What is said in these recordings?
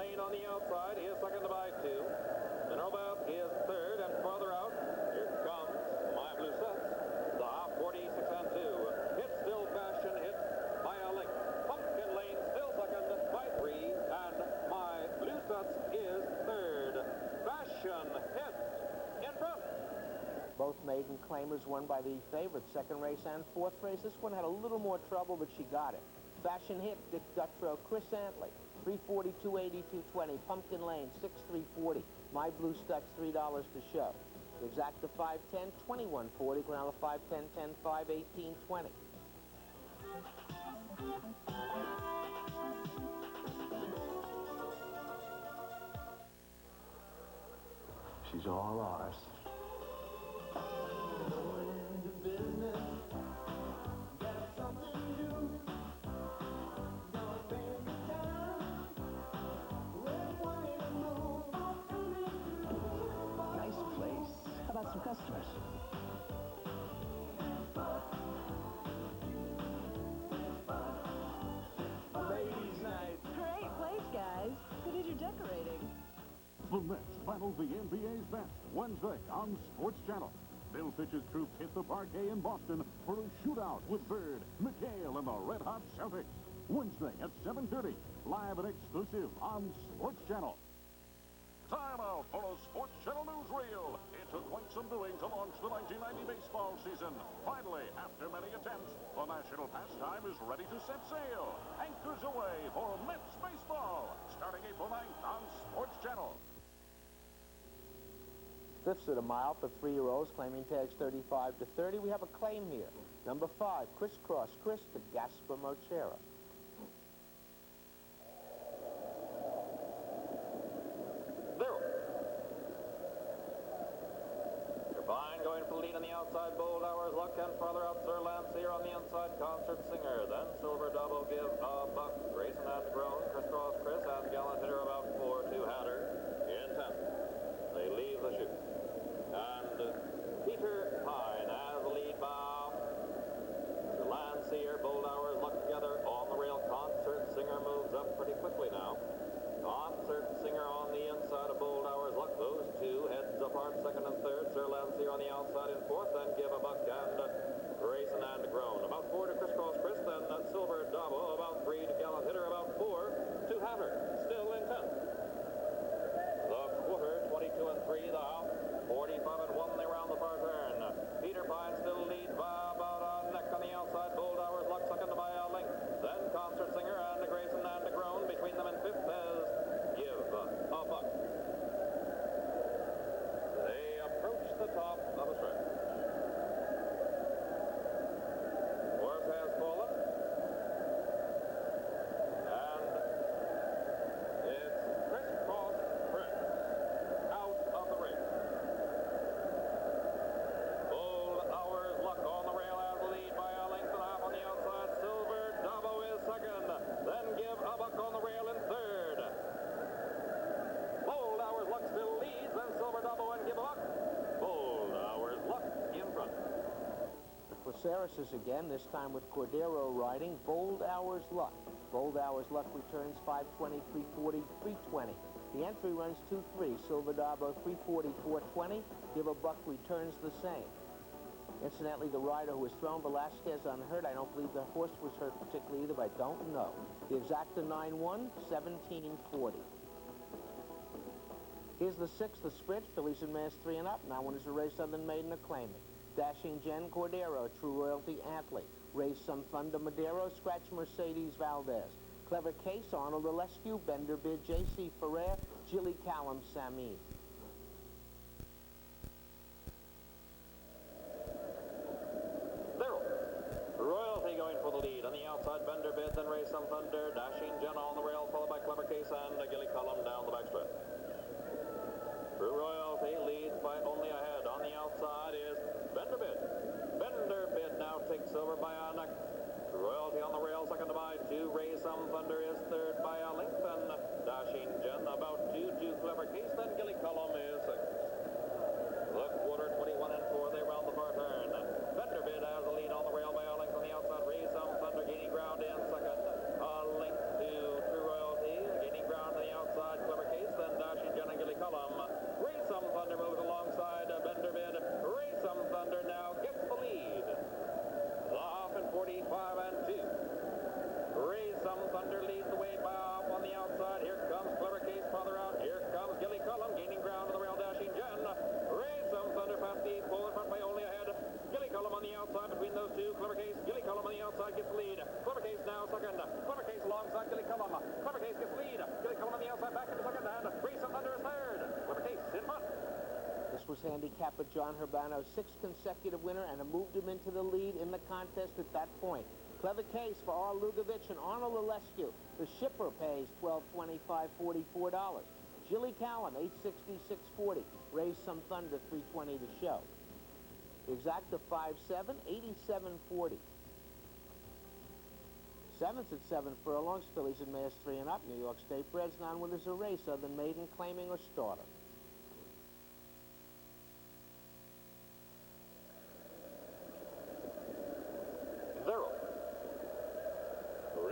Lane on the outside. He is second by 2. Mineralbath is third, and farther out, here comes My Blue Sets. The half 46 and 2. Hit Still Fashion, hit by a length. Pumpkin Lane still second by 3, and My Blue Sets is third. Fashion hit in front. Both maiden claimers won by the favorite. Second race and fourth race. This one had a little more trouble, but she got it. Fashion hit, Dick Dutrow, Chris Antley, 340, 280, 220. Pumpkin Lane, 6,340. My Blue Studs, $3 to show. The exacta 510, 2140. Ground 510, 10, 5, 18, 20. She's all ours. Some customers. Ladies' night. Great place, guys. Who did your decorating? The Mets battle the NBA's best Wednesday on Sports Channel. Bill Fitch's troops hit the parquet in Boston for a shootout with Bird, McHale, and the Red Hot Celtics. Wednesday at 7:30, live and exclusive on Sports Channel. Time out for a Sports Channel newsreel. It took quite some doing to launch the 1990 baseball season. Finally, after many attempts, the national pastime is ready to set sail. Anchors away for Mets baseball, starting April 9th on Sports Channel. Fifths at a mile for 3-year-olds, claiming tags 35 to 30. We have a claim here. Number 5, Crisscross Chris to Gaspar Mochera. Going for the lead on the outside, Bold Hours, Luck, and farther out, Sir Lancier on the inside, Concert Singer. Then Silver Double, Give a Buck, Grayson and Grown, Crisscross Chris, and Gallant Hitter about 4 to Hatter in 10th. They leave the chute. And Peter Pine has the lead by Sir Lancier, Bold Hours, Luck together on the rail. Concert Singer moves up pretty quickly now. Concert Singer on the inside of Bold Hours, Luck. Those two heads apart, second and third. Sir Lancier on the outside in fourth, then Give a Buck and Grayson and Grown. About 4 to Crisscross Chris, then Silver Double. About 3 to Gallant Hitter, about 4 to Hatter. Still in 10th. The quarter, 22 and 3. The half, 45 and 1. They round the far turn. Peter Pine still leads by about a neck on the outside. Bold Hours, Luck second by a length. Then Concert Singer and Grayson and Grown. Between them in fifth is Give a Buck. They approach the top of a stretch. Horse has fallen. And it's Crisscross Chris out of the race. Bold Hours, Luck on the rail as the lead by a length and a half on the outside. Silver Double is second. Then Give a Buck on the rail in third. Bold Hours, Luck still leads. Then Silver Double and Give a Buck. Bold Hours, Luck in front. The Placeris is again, this time with Cordero riding. Bold Hours Luck. Bold Hours Luck returns 520, 340, 320. The entry runs 2-3. Silver Double 340, 420. Give a Buck returns the same. Incidentally, the rider who was thrown, Velasquez, unhurt. I don't believe the horse was hurt particularly either, but I don't know. The exacta 9-1, 1740. Here's the 6th, the Sprint. Fillies and Mares 3 and up. Now one is a race on the maiden acclaiming. Dashing Jen Cordero, True Royalty Athlete. Raise Some Thunder Madero, Scratch Mercedes Valdez. Clever Case, Arnold Alescu, Bender Bid, J.C. Ferrer, Jilly Callum, Sameen. Royalty going for the lead. On the outside, Bender Bid, then Raise Some Thunder. Dashing Jen on the rail, followed by Clever Case and Gilly Cullum down the backstretch. True Royalty leads by only a head. On the outside is Bender Bid. Bender Bid now takes over by a neck. True Royalty on the rail, second by 2. Raise Some Thunder is third by a length. And Dashing Jen about 2 to Clever Case. Then Gilly Cullum is 6th. The quarter, 21 and 4. They round the far turn. Bender Bid has the lead on the rail by a length on the outside. Raise Some Thunder gaining ground in second. A length to True Royalty. Gaining ground on the outside. was handicapped by John Urbano's 6th consecutive winner and it moved him into the lead in the contest at that point. Clever case for R. Lugovich and Arnold Alescu. The shipper pays $12.25, $44. Jilly Callum, $8.60, $6.40. Raise some thunder, $3.20 to show. Exacta 5-7, $87.40. Seventh at 7 furlongs, fillies and mares 3 and up. New York State breds, non-winners a race other than maiden, claiming, or starter.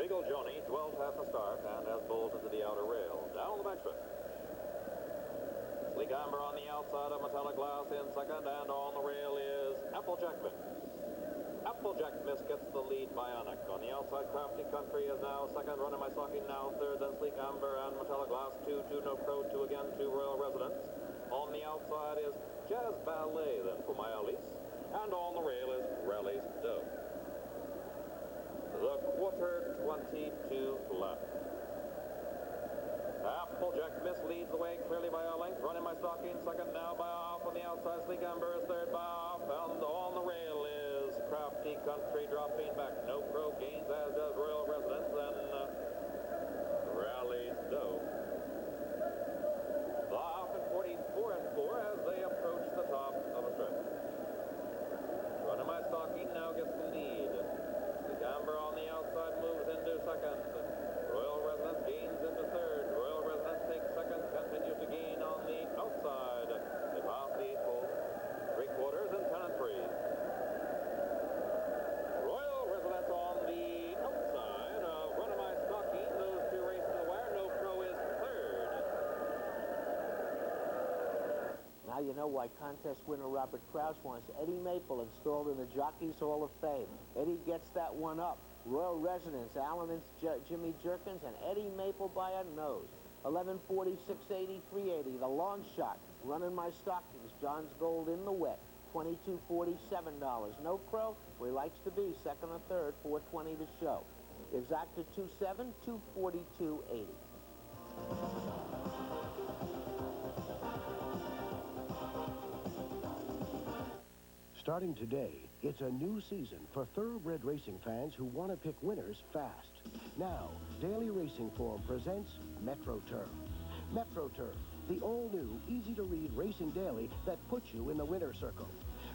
Regal Joni dwells at the start and has bolted to the outer rail. Down the backstretch. Sleek Amber on the outside of Metallic Glass in second, and on the rail is Applejack Miss. Applejack Miss gets the lead by Bionic. On the outside, Crafty Country is now second. Running My Stocking now third. Then Sleek Amber and Metallic Glass 2, No Crow 2 again, 2 Royal Residence. On the outside is Jazz Ballet, then for My Alice. And on the rail is Rally's Doe. The quarter 22 left. Applejack Miss leads the way clearly by a length. Running My Stocking second now by off on the outside. Sleek Amber is third by off. And on the rail is Crafty Country dropping back. No Crow gains, as does Royal Residence. Then Rally's Doe. The off in 44 and 4 as they approach the top of a stretch. Running My Stocking now gets the lead. Amber on the outside moves into second. Royal Residence gains into third. Royal Residence takes second, continues to gain on the outside. They pass the 8 hole. 3 quarters and 10 and 3. Royal Residence on the outside of Run My Stocking. Those 2 race to the wire. No Crow is third. Now you know why contest winner Robert Krause wants Eddie Maple installed in the Jockeys Hall of Fame. Eddie gets that one up. Royal Residence, Alan and Jimmy Jerkins, and Eddie Maple by a nose. 11:40, 680, 380. The long shot, Running My Stockings, John's Gold in the wet. $22.40, $7. No Crow, where he likes to be, second or third, $4.20 to show. Exacta 2-7, $242.80. Starting today, it's a new season for thoroughbred racing fans who want to pick winners fast. Now, Daily Racing Form presents Metro Turf. Metro Turf, the all-new, easy-to-read racing daily that puts you in the winner's circle.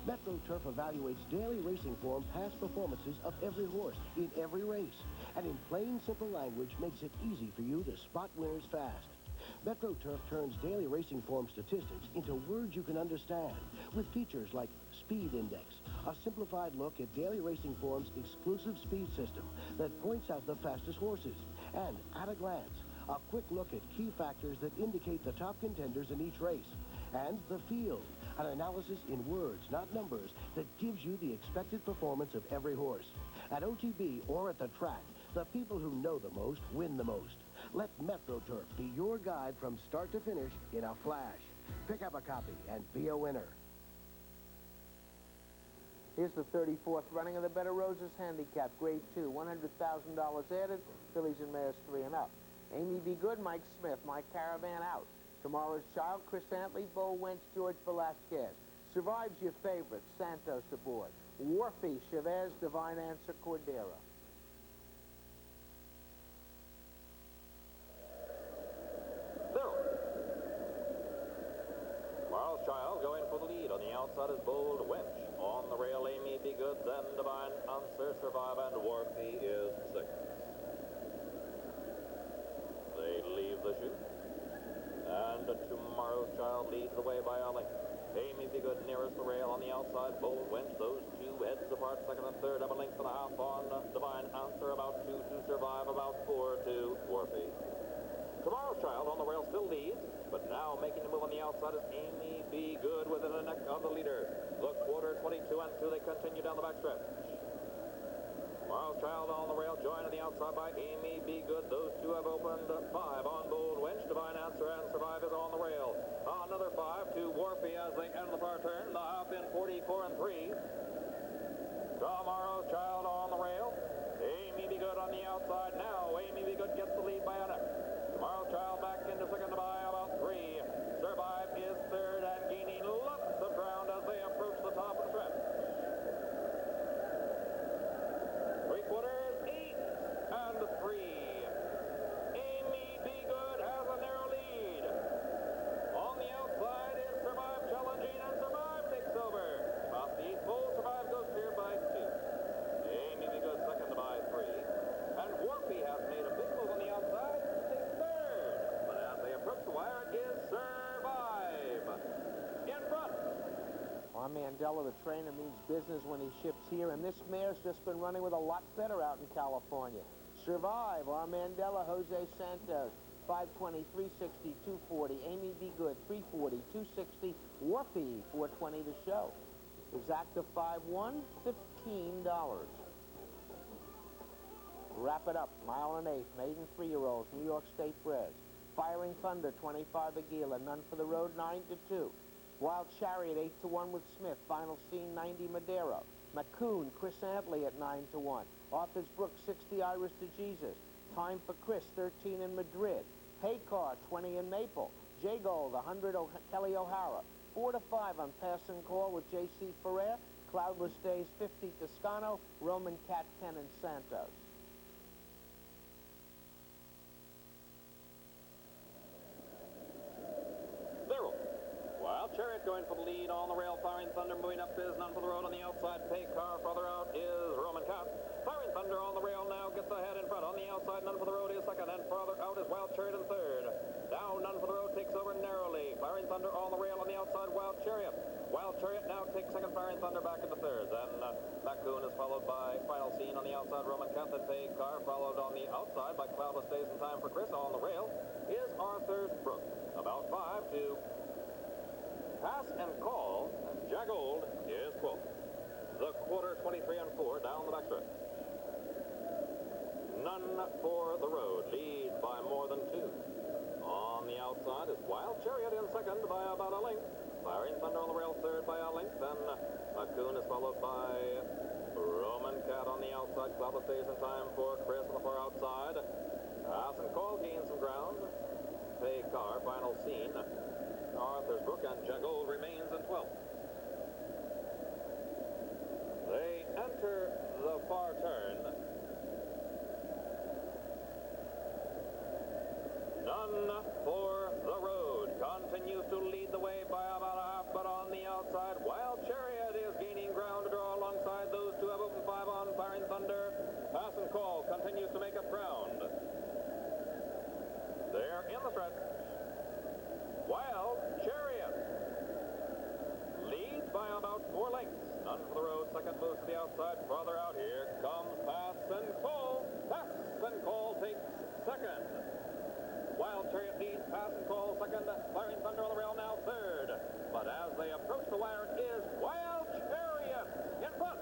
Metro Turf evaluates Daily Racing Form past performances of every horse in every race, and in plain, simple language makes it easy for you to spot winners fast. Metro Turf turns Daily Racing Form statistics into words you can understand, with features like Speed Index, a simplified look at Daily Racing Form's exclusive speed system that points out the fastest horses, and at a glance, a quick look at key factors that indicate the top contenders in each race, and the field, an analysis in words, not numbers, that gives you the expected performance of every horse. At OTB or at the track, the people who know the most win the most. Let MetroTurf be your guide from start to finish in a flash. Pick up a copy and be a winner. Here's the 34th running of the Better Roses Handicap, Grade 2, $100,000 added, fillies and mares 3 and up. Amy Be Good, Mike Smith, My Caravan out. Tomorrow's Child, Chris Antley, Bo Wench, George Velasquez. Survives your favorites, Santos aboard. Warfy, Chavez, Divine Answer, Cordero. Tomorrow's Child going for the lead. On the outside is Bold Wench. On the rail, Amy Be Good, then Divine Answer, Survive, and Warfy is 6th. They leave the chute. And Tomorrow's Child leads the way by a length. Amy Be Good nearest the rail. On the outside, Bold Wench. Those 2 heads apart, second and third, up a length and a half on Divine Answer, about 2 to Survive, about 4 to Warfy. Tomorrow's Child on the rail still leads, but now making the move on the outside is Amy Be Good within a neck of the leader. The quarter 22 and 2, they continue down the backstretch. Tomorrow's Child on the rail, joined on the outside by Amy Be Good. Those 2 have opened 5 on Bold Wench. Divine Answer and Survive is on the rail. Another 5 to Warfy as they end the far turn. The half in 44 and 3. Tomorrow's Child on the rail. Amy Be Good on the outside now. Amy Be Good gets the lead by a neck. Tomorrow's Child back into second by about 3. Survive is third and gaining lots Our Mandela, the trainer, means business when he ships here, and this mare's just been running with a lot better out in California. Survive, Our Mandela, Jose Santos, 520, 360, 240. Amy Be Good, 340, 260. Warpy, 420 to show. Exacta 5-1, $15. Wrap it up, mile and eighth, maiden 3-year-olds, New York State breds. Firing Thunder, 25 Aguila, none for the road, 9-2. Wild Chariot, 8-1 with Smith. Final Scene, 90 Madero. McCoon, Chris Antley at 9-1. Arthur's Brook, 60 Iris to Jesus. Time for Chris, 13 in Madrid. Haycar, 20 in Maple. J Gold, 100 Kelly O'Hara. 4-5 on Pass and Call with J.C. Ferrer. Cloudless Days, 50 Toscano. Roman Cat, 10 in Santos. Wild Chariot going for the lead on the rail. Firing Thunder moving up is none for the road on the outside. Pay Car farther out is Roman Cat. Firing Thunder on the rail now gets ahead in front. On the outside, none for the road is second. And farther out is Wild Chariot in third. Down, none for the road takes over narrowly. Firing Thunder on the rail on the outside. Wild Chariot. Wild Chariot now takes second. Firing Thunder back into third. Then Raccoon is followed by Final Scene on the outside. Roman Cat. Then Pay Car followed on the outside by Cloudless Days in Time for Chris. On the rail is Arthur's Brook. About 5-2. Pass and Call, Jaggold is 12th. The quarter, 23-4, down the backstretch. None for the road, leads by more than 2. On the outside is Wild Chariot in second by about a length. Firing Thunder on the rail, third by a length. Then Raccoon is followed by Roman Cat on the outside. Cloudless Days in Time for Chris on the far outside. Pass and Call gains some ground. Pay Car, Final Scene. Arthur's Brook and Jaggold remains in 12th. They enter the far turn. None for the road. Continues to lead the way by about a half, but on the outside, Wild Chariot is gaining ground to draw alongside. Those two have opened 5 on. Firing Thunder. Pass and Call continues to make up ground. They're in the stretch. Wild Chariot leads by about 4 lengths. None for the road. Second moves to the outside. Farther out here comes Pass and Call. Pass and Call takes second. Wild Chariot leads. Pass and Call second. Firing Thunder on the rail now third. But as they approach the wire, it is Wild Chariot in front.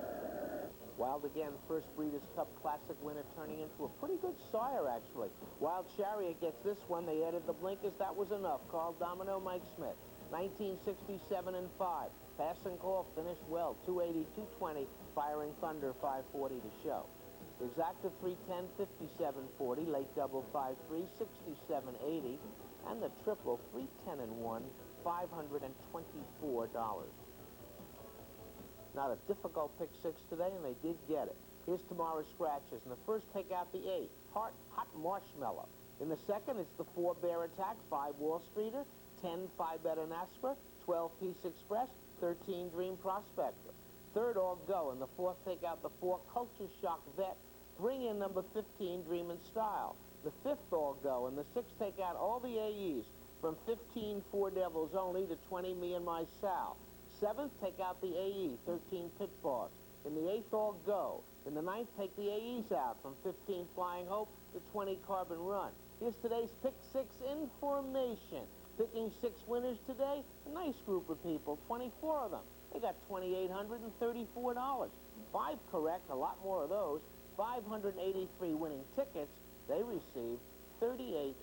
Wild again, first Breeders' Cup Classic winner, turning into a pretty good sire, actually. Wild Chariot gets this one. They added the blinkers. That was enough. Carl Domino, Mike Smith. 1967 and 5. Pass and Call finished well. 280, 220. Firing Thunder, 540 to show. Exacta 310, 5740. Late double 53, 6780. And the triple 310 and 1, $524. Not a difficult pick 6 today, and they did get it. Here's tomorrow's scratches. In the first, take out the 8, Hot Marshmallow. In the second, it's the 4 Bear Attack, 5 Wall Streeter, 10 5 Better Nasper, 12 Peace Express, 13 Dream Prospector. Third, all go. In the fourth, take out the 4 Culture Shock Vet, bring in number 15 Dream and Style. The fifth, all go. In the sixth, take out all the AEs, from 15 4 Devils only to 20 Me and My Sal. Seventh, take out the AE, 13 Pit Boss. In the eighth, all go. In the ninth, take the AEs out, from 15 Flying Hope to 20 Carbon Run. Here's today's Pick 6 information. Picking 6 winners today, a nice group of people, 24 of them. They got $2,834. 5 correct, a lot more of those. 583 winning tickets. They received $38.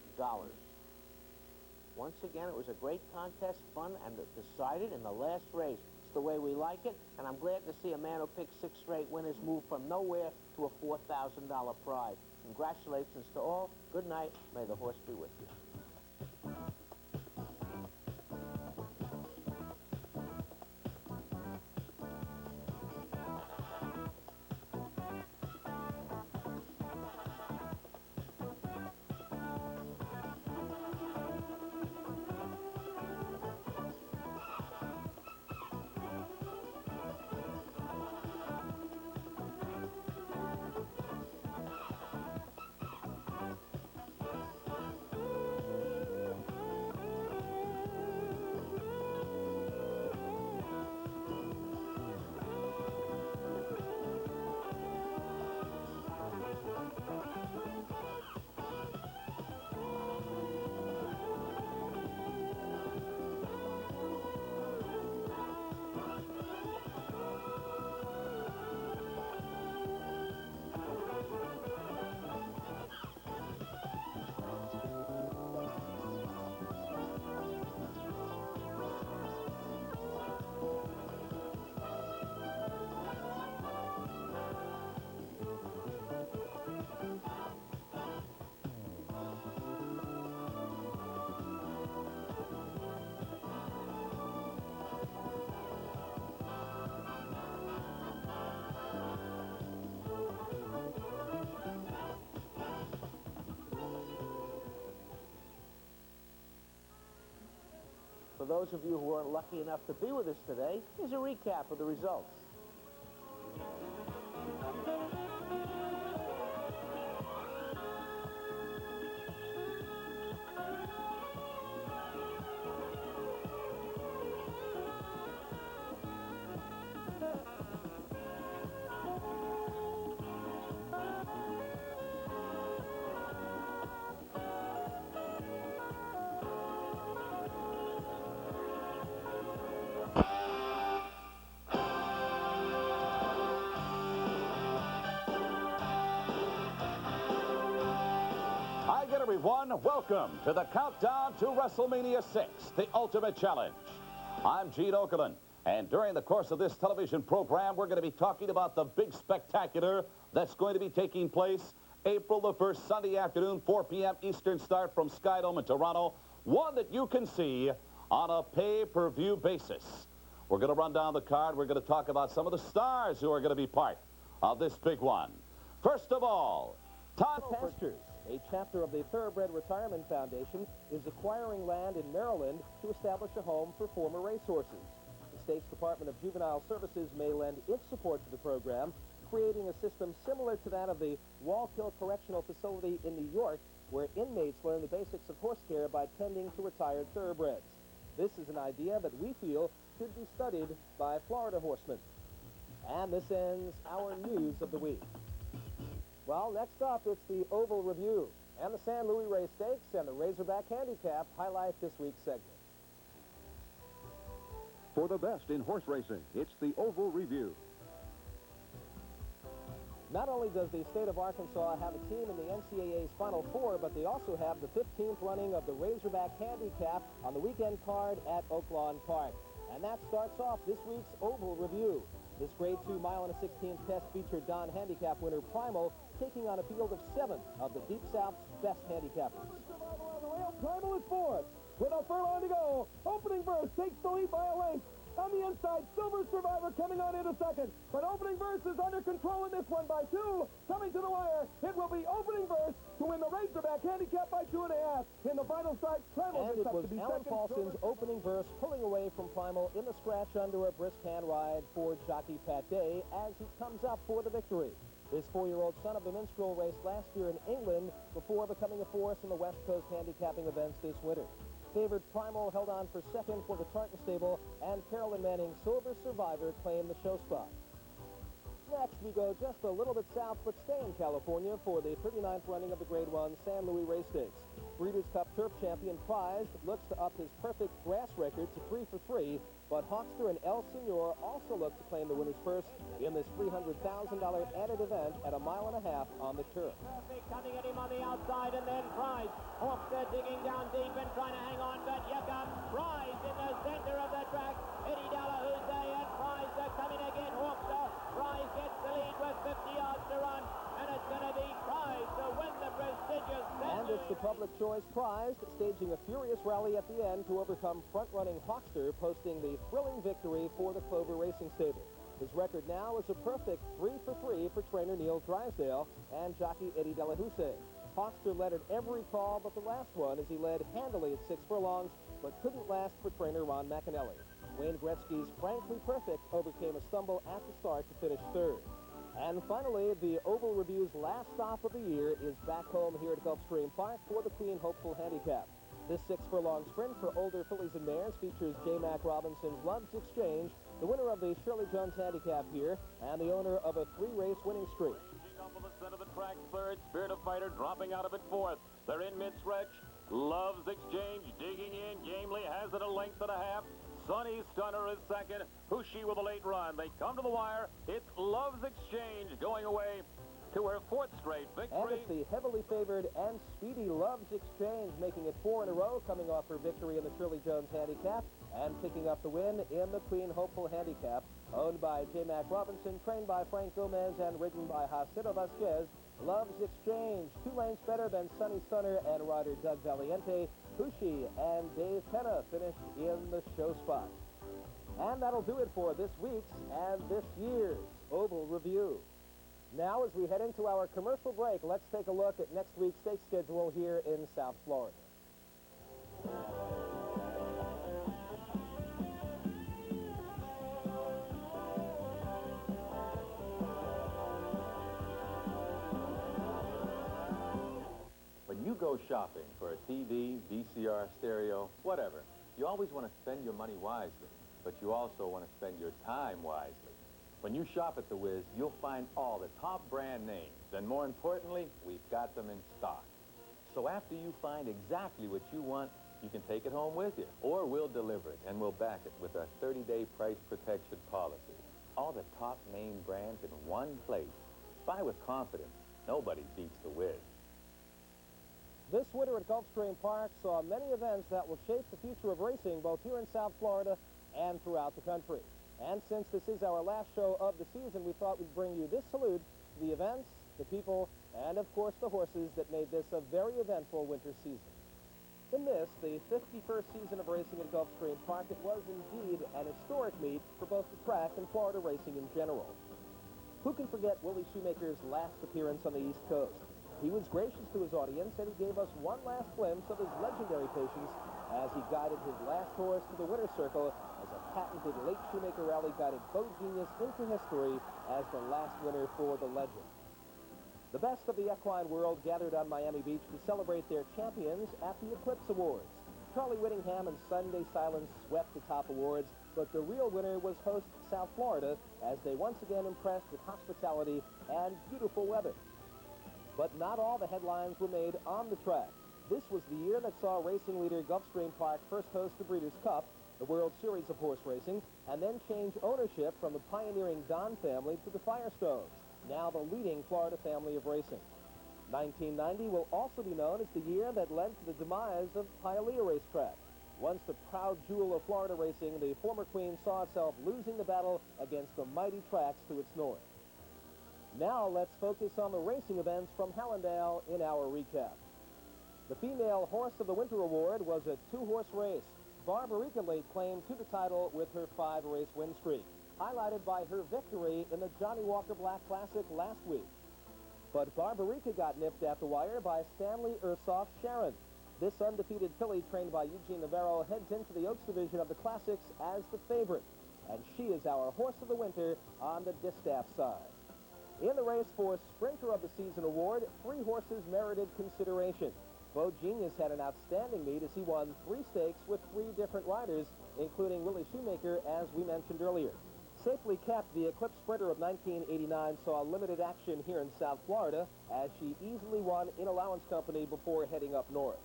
Once again, it was a great contest, fun, and decided in the last race. It's the way we like it, and I'm glad to see a man who picked 6 straight winners move from nowhere to a $4,000 prize. Congratulations to all. Good night. May the horse be with you. those of you who weren't lucky enough to be with us today, here's a recap of the results. Hi again, everyone. Welcome to the countdown to WrestleMania 6, the Ultimate Challenge. I'm Gene Okerlund, and during the course of this television program, we're going to be talking about the big spectacular that's going to be taking place April the 1st, Sunday afternoon, 4 p.m. Eastern start from Skydome in Toronto, one that you can see on a pay-per-view basis. We're going to run down the card. We're going to talk about some of the stars who are going to be part of this big one. First of all, title Pastures, a chapter of the Thoroughbred Retirement Foundation, is acquiring land in Maryland to establish a home for former racehorses. The state's Department of Juvenile Services may lend its support to the program, creating a system similar to that of the Wallkill Correctional Facility in New York, where inmates learn the basics of horse care by tending to retired thoroughbreds. This is an idea that we feel should be studied by Florida horsemen. And this ends our news of the week. Well, next up, it's the Oval Review. And the San Luis Rey Stakes and the Razorback Handicap highlight this week's segment. For the best in horse racing, it's the Oval Review. Not only does the state of Arkansas have a team in the NCAA's Final Four, but they also have the 15th running of the Razorback Handicap on the weekend card at Oaklawn Park. And that starts off this week's Oval Review. This Grade 2 mile and a 16th test featured Don Handicap winner Primal taking on a field of 7 of the Deep South's best handicappers. Primal is fourth. With a furlong to go, opening verse takes the lead by a length. On the inside, Silver Survivor coming on into second. But Opening Verse is under control in this one by 2. Coming to the wire, it will be Opening Verse to win the Razorback Handicap by 2.5. In the final start, Primal and it gets up was to be Alan second. Paulson's Opening Verse pulling away from Primal in the scratch under a brisk hand ride for jockey Pat Day as he comes up for the victory. This 4-year-old son of the minstrel raced last year in England before becoming a force in the West Coast handicapping events this winter. Favored Primal held on for second for the Tartan Stable, and Carolyn Manning's Silver Survivor claimed the show spot. Next, we go just a little bit south, but stay in California for the 39th running of the Grade 1 San Luis Rey Stakes. Breeders' Cup Turf champion Prized looks to up his perfect grass record to 3 for 3, but Hawkster and El Senor also look to claim the winner's purse in this $300,000 added event at 1.5 miles on the turf. Perfect, coming at him on the outside, and then Prize. Hawkster digging down deep and trying to hang on, but here comes Prize in the center of the track. Eddie Dallahousie and Prize are coming again. Hawkster. Prize gets the lead with 50 yards to run, and it's going to be Prize to win the prestigious And it's the public choice Prize, staging a furious rally at the end to overcome front-running Hawkster, posting the thrilling victory for the Clover Racing Stable. His record now is a perfect 3 for 3 for trainer Neil Drysdale and jockey Eddie Dallahousie. Hawkster led at every call but the last one as he led handily at 6 furlongs, but couldn't last for trainer Ron McAnally. Wayne Gretzky's Frankly Perfect overcame a stumble at the start to finish third. And finally, the Oval Review's last stop of the year is back home here at Gulfstream Park for the Queen Hopeful Handicap. This 6-furlong sprint for older fillies and mares features J. Mac Robinson's Love's Exchange, the winner of the Shirley Jones Handicap here, and the owner of a 3-race winning streak. Up on the center of the track, third. Spirit of Fighter dropping out of it, fourth. They're in mid-stretch. Love's Exchange digging in. Gamely has it a length and a half. Sunny Stunner is second. Hushi with a late run. They come to the wire. It's Love's Exchange going away to her 4th straight victory. And it's the heavily favored and speedy Love's Exchange, making it 4 in a row, coming off her victory in the Shirley Jones Handicap and picking up the win in the Queen Hopeful Handicap. Owned by J. Mac Robinson, trained by Frank Gomez, and ridden by Jacinto Vasquez, Love's Exchange, 2 lengths better than Sunny Stunner and rider Doug Valiente. Hushi and Dave Penna finished in the show spot. And that'll do it for this week's and this year's Oval Review. Now, as we head into our commercial break, let's take a look at next week's stake schedule here in South Florida. go shopping for a TV, VCR, stereo, whatever, you always want to spend your money wisely, but you also want to spend your time wisely. When you shop at The Wiz, you'll find all the top brand names, and more importantly, we've got them in stock. So after you find exactly what you want, you can take it home with you, or we'll deliver it, and we'll back it with a 30-day price protection policy. All the top name brands in one place. Buy with confidence. Nobody beats The Wiz. This winter at Gulfstream Park saw many events that will shape the future of racing both here in South Florida and throughout the country. And since this is our last show of the season, we thought we'd bring you this salute to the events, the people, and of course the horses that made this a very eventful winter season. In this, the 51st season of racing at Gulfstream Park, it was indeed an historic meet for both the track and Florida racing in general. Who can forget Willie Shoemaker's last appearance on the East Coast? He was gracious to his audience, and he gave us one last glimpse of his legendary patience as he guided his last horse to the winner's circle as a patented late Shoemaker rally guided Bo Genius into history as the last winner for the legend. The best of the equine world gathered on Miami Beach to celebrate their champions at the Eclipse Awards. Charlie Whittingham and Sunday Silence swept the top awards, but the real winner was host South Florida as they once again impressed with hospitality and beautiful weather. But not all the headlines were made on the track. This was the year that saw racing leader Gulfstream Park first host the Breeders' Cup, the World Series of Horse Racing, and then change ownership from the pioneering Don family to the Firestones, now the leading Florida family of racing. 1990 will also be known as the year that led to the demise of Hialeah Racetrack. Once the proud jewel of Florida racing, the former queen saw itself losing the battle against the mighty tracks to its north. Now let's focus on the racing events from Hallandale in our recap. The female Horse of the Winter Award was a two-horse race. Barbarica laid claim to the title with her 5-race win streak, highlighted by her victory in the Johnny Walker Black Classic last week. But Barbarica got nipped at the wire by Stanley Ursoff's Sharon. This undefeated filly, trained by Eugene Navarro, heads into the Oaks division of the Classics as the favorite, and she is our Horse of the Winter on the distaff side. In the race for Sprinter of the Season award, 3 horses merited consideration. Bo Genius had an outstanding meet as he won 3 stakes with 3 different riders, including Willie Shoemaker, as we mentioned earlier. Safely Kept, the Eclipse Sprinter of 1989, saw limited action here in South Florida as she easily won in allowance company before heading up north.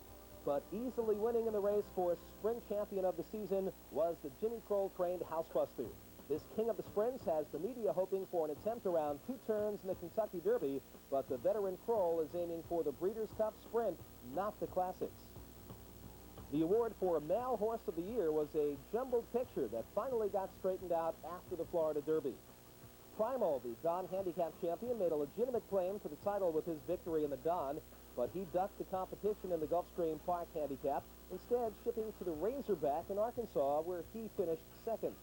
But easily winning in the race for Sprint Champion of the Season was the Jimmy Kroll-trained Housebuster. This king of the sprints has the media hoping for an attempt around 2 turns in the Kentucky Derby, but the veteran Kroll is aiming for the Breeders' Cup Sprint, not the Classics. The award for Male Horse of the Year was a jumbled picture that finally got straightened out after the Florida Derby. Primal, the Don Handicap champion, made a legitimate claim to the title with his victory in the Don, but he ducked the competition in the Gulfstream Park Handicap, instead shipping to the Razorback in Arkansas, where he finished second.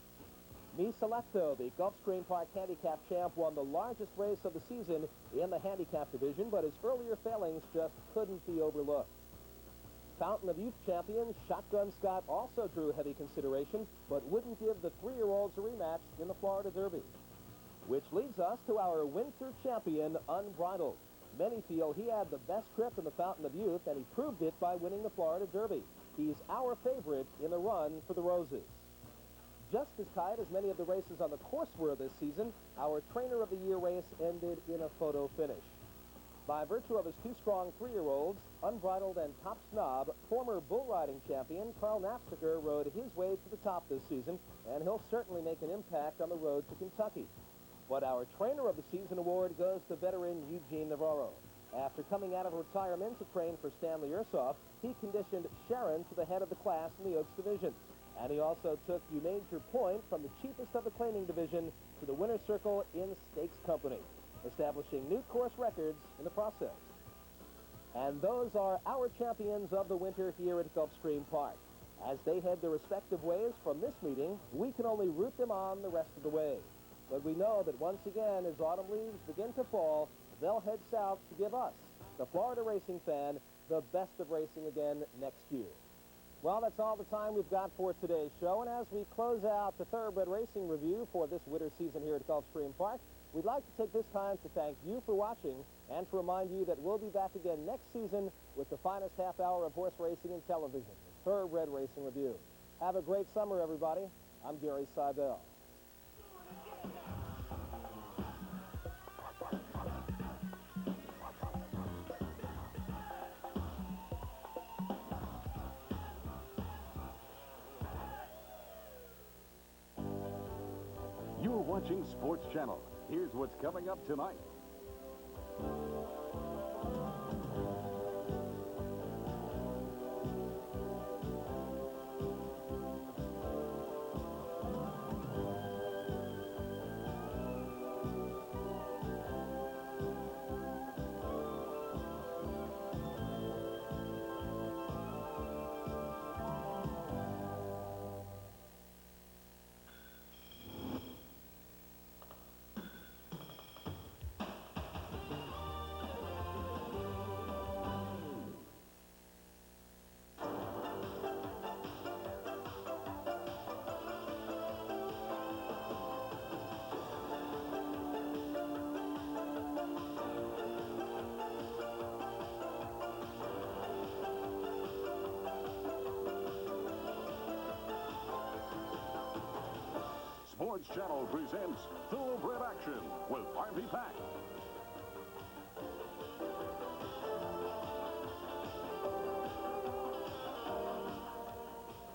Mi Selecto, the Gulfstream Park Handicap champ, won the largest race of the season in the handicap division, but his earlier failings just couldn't be overlooked. Fountain of Youth champion Shotgun Scott also drew heavy consideration, but wouldn't give the 3-year-olds a rematch in the Florida Derby. Which leads us to our winter champion, Unbridled. Many feel he had the best trip in the Fountain of Youth, and he proved it by winning the Florida Derby. He's our favorite in the run for the Roses. Just as tight as many of the races on the course were this season, our Trainer of the Year race ended in a photo finish. By virtue of his 2 strong 3-year-olds, Unbridled and Top Snob, former bull riding champion Carl Knapsticker rode his way to the top this season, and he'll certainly make an impact on the road to Kentucky. But our Trainer of the Season award goes to veteran Eugene Navarro. After coming out of retirement to train for Stanley Ursoff, he conditioned Sharon to the head of the class in the Oaks division. And he also took You Made Your Point from the cheapest of the claiming division to the winner's circle in stakes company, establishing new course records in the process. And those are our champions of the winter here at Gulfstream Park. As they head their respective ways from this meeting, we can only root them on the rest of the way. But we know that once again, as autumn leaves begin to fall, they'll head south to give us, the Florida racing fan, the best of racing again next year. Well, that's all the time we've got for today's show. And as we close out the Thoroughbred Racing Review for this winter season here at Gulfstream Park, we'd like to take this time to thank you for watching and to remind you that we'll be back again next season with the finest half hour of horse racing and television, the Thoroughbred Racing Review. Have a great summer, everybody. I'm Gary Seibel. You're watching Sports Channel. Here's what's coming up tonight. Sports Channel presents Thoroughbred Action with Harvey Pack.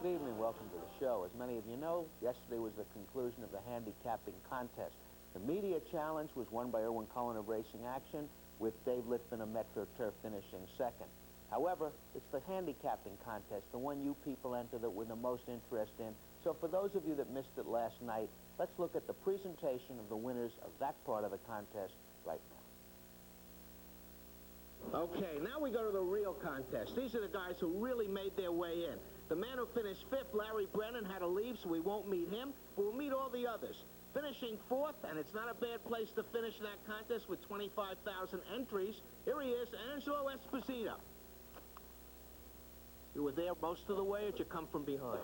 Good evening, welcome to the show. As many of you know, yesterday was the conclusion of the handicapping contest. The media challenge was won by Erwin Cohen of Racing Action, with Dave Litvin of Metro Turf finishing second. However, it's the handicapping contest, the one you people enter that we're the most interested in. So for those of you that missed it last night, let's look at the presentation of the winners of that part of the contest right now. Okay, now we go to the real contest. These are the guys who really made their way in. The man who finished fifth, Larry Brennan, had to leave, so we won't meet him, but we'll meet all the others. Finishing fourth, and it's not a bad place to finish that contest with 25,000 entries. Here he is, Angelo Esposito. You were there most of the way, or did you come from behind?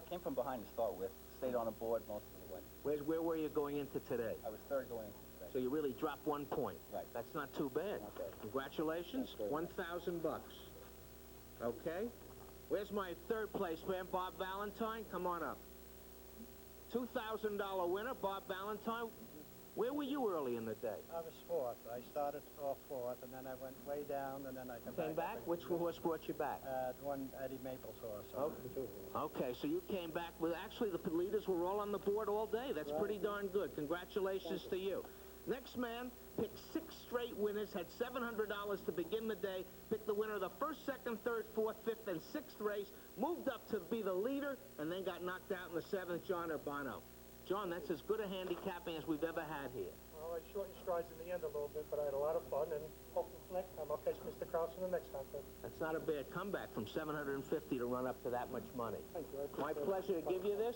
Came from behind to start with. Stayed on the board most of the way. Where were you going into today? I was third going into today. So you really dropped 1 point. Right. That's not too bad. Okay. Congratulations, $1,000 bucks. Okay. Where's my third place man, Bob Valentine? Come on up. $2,000 winner, Bob Valentine. Where were you early in the day? I was fourth. I started off fourth, and then I went way down, and then I came back. Which horse brought you back? One Eddie Maples horse. Okay, so you came back with, actually the leaders were all on the board all day. That's pretty darn good. Congratulations to you. Next man picked 6 straight winners, had $700 to begin the day, picked the winner of the first, second, third, fourth, fifth, and sixth race, moved up to be the leader, and then got knocked out in the seventh, John Urbano. John, that's as good a handicapping as we've ever had here. Well, I shortened strides in the end a little bit, but I had a lot of fun, and hopefully next time I'll catch Mr. Krause in the next contest. That's not a bad comeback from $750 to run up to that much money. Thank you. My pleasure to give you this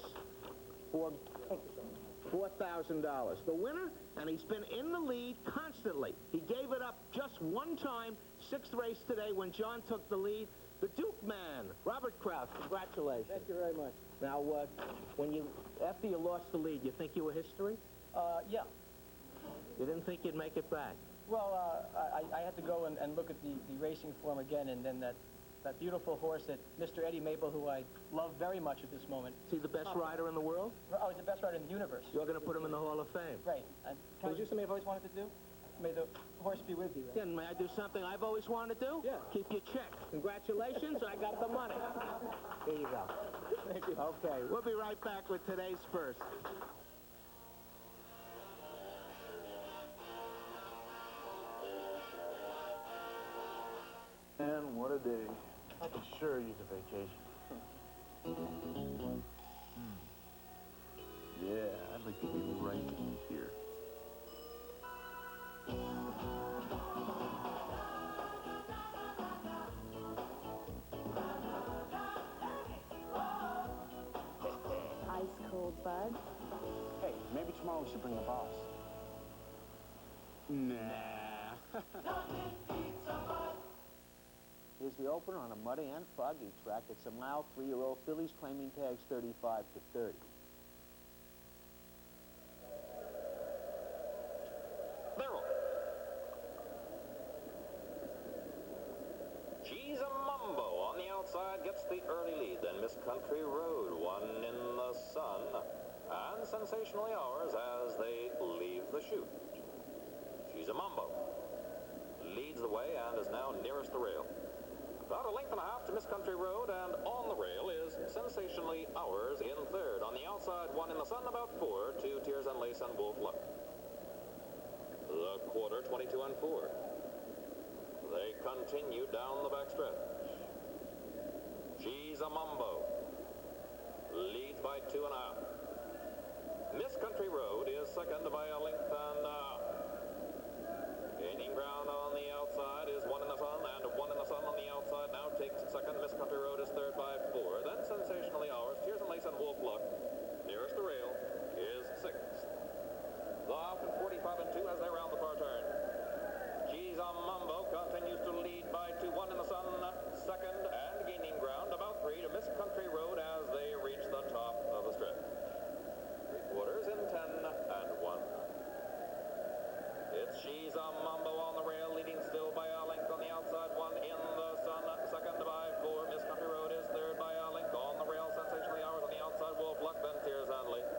for Thank you, sir. $4,000. The winner, and he's been in the lead constantly. He gave it up just one time, 6th race today when John took the lead. The Duke man, Robert Krause, congratulations. Thank you very much. Now, after you lost the lead, you think you were history? Yeah. You didn't think you'd make it back? Well, I had to go and look at the racing form again, and then that beautiful horse that Mr. Eddie Maple, who I love very much at this moment. Is he the best rider in the world? Oh, he's the best rider in the universe. You're going to put him in the Hall of Fame. Right. Can I do something I've always wanted to do? May the horse be with you. Right? Yeah, may I do something I've always wanted to do? Yeah. Keep your check. Congratulations, I got the money. Here you go. Thank you. Okay, we'll be right back with today's first. Man, what a day. I could sure use a vacation. Yeah, I'd like to be right here. Ice cold bud. Hey, maybe tomorrow we should bring the boss. Nah. Here's the opener on a muddy and foggy track. It's a mile, 3-year-old fillies, claiming tags 35 to 30. Merrill. She's a Mumbo on the outside, gets the early lead. Then Miss Country Road, One in the Sun, and Sensationally Ours as they leave the chute. She's a Mumbo leads the way and is now nearest the rail. About a length and a half to Miss Country Road, and on the rail is Sensationally Ours in third. On the outside, One in the Sun, about 4 to Tears and Lace and Wolf Luck. The quarter, 22 and 4. They continue down the backstretch. She's a Mumbo leads by 2.5. Miss Country Road is second by a length and a half. Gaining ground on the outside is One in the Sun, and One in the Sun on the outside now takes second. Miss Country Road is third by 4. Then Sensationally Ours, Tears and Lace and Wolf Luck, nearest the rail, is sixth. The half and 45 and 2 as they round the far turn. She's a Mumbo continues to lead by 2. One in the Sun, second, and gaining ground about 3 to Miss Country Road as they reach the top of the stretch. 3/4 in 10 and 1. It's She's a Mumbo on the rail, leading still by a length on the outside. One in the Sun, second by 4. Miss Country Road is third by a length on the rail. Sensationally Ours on the outside. Wolf Luck, then Tears and Lace.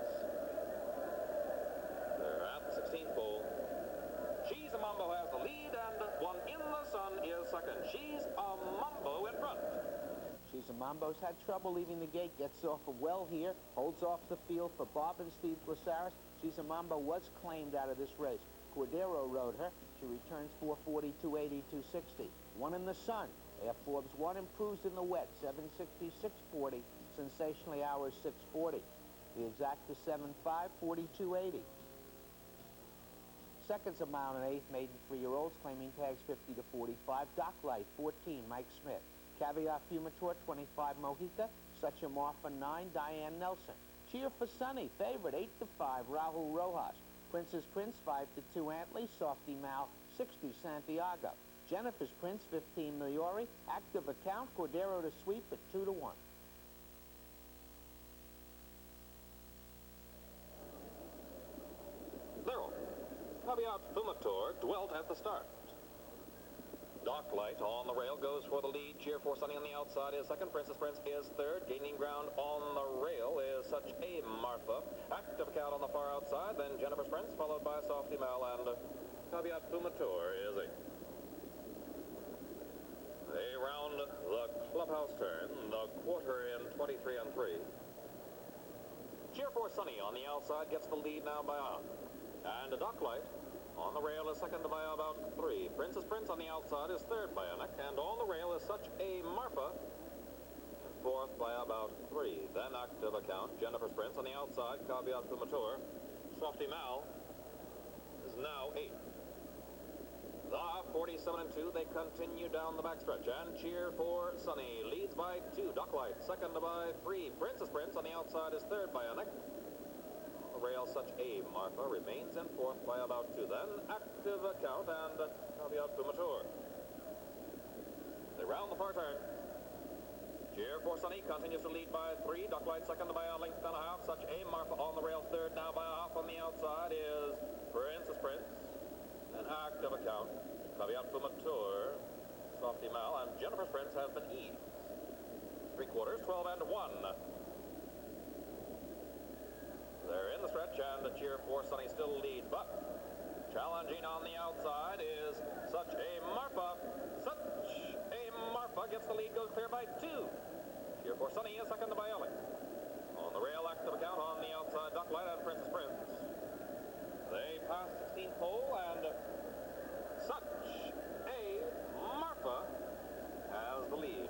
They're at the 16th pole. She's a Mumbo has the lead, and One in the Sun is second. She's a Mumbo in front. She's a Mambo's had trouble leaving the gate, gets off well here, holds off the field for Bob and Steve Glasaris. She's a Mambo was claimed out of this race. Cordero rode her. She returns 4:40, 2:80, 2:60. One in the Sun. Air Forbes 1 improves in the wet, 7:60, 6:40. Sensationally Ours 6:40. The exact is 7:5, 42:80. Second's a mile and 1/8, maiden 3-year-olds, claiming tags 50 to 45. Dock Light 14, Mike Smith. Caveat Fumator 25, Mojica. Such a Marfa 9, Diane Nelson. Cheer for Sunny, favorite 8 to 5, Rahul Rojas. Princess Prince 5 to 2, Antley. Softy Mal 60, Santiago. Jennifer's Prince 15, Miliori. Active Account, Cordero to sweep at 2 to 1. Merrill. Caveat Fumator dwelt at the start. Dock Light on the rail goes for the lead. Cheer for Sunny on the outside is second. Princess Prince is third. Gaining ground on the rail is Such a Marfa. Active Account on the far outside. Then Jennifer's Prince, followed by Softy Mal, and Caveat Fumator is 8. They round the clubhouse turn, the quarter in 23 and 3. Cheer for Sunny on the outside gets the lead now by a half. And Dock Light on the rail is second by about 3. Princess Prince on the outside is third by a neck, and on the rail is Such a Marfa, fourth by about 3. Then Active Account, Jennifer's Prince on the outside, Caveat Fumator. Softy Mal is now 8. The 47 and 2, they continue down the backstretch, and Cheer for Sunny leads by 2. Dock Light second by 3. Princess Prince on the outside is third by a neck. Rail Such a Marfa remains in fourth by about 2. Then Active Account and Caveat Fumator. They round the far turn. Cheer for Sunny continues to lead by 3. Dock Light second by a length and a half. Such a Marfa on the rail third now by a half. On the outside is Princess Prince. And Active Account, Caveat Fumator, Softy Mal, and Jennifer's Prince has been eased. 3/4, 12 and 1. They're in the stretch, and the Cheer for Sunny still lead, but challenging on the outside is Such a Marfa. Such a Marfa gets the lead, goes clear by 2. Cheer for Sunny is second by a length. On the rail, Active Account on the outside, Dock Light and Princess Prince. They pass 16th pole, and Such a Marfa has the lead.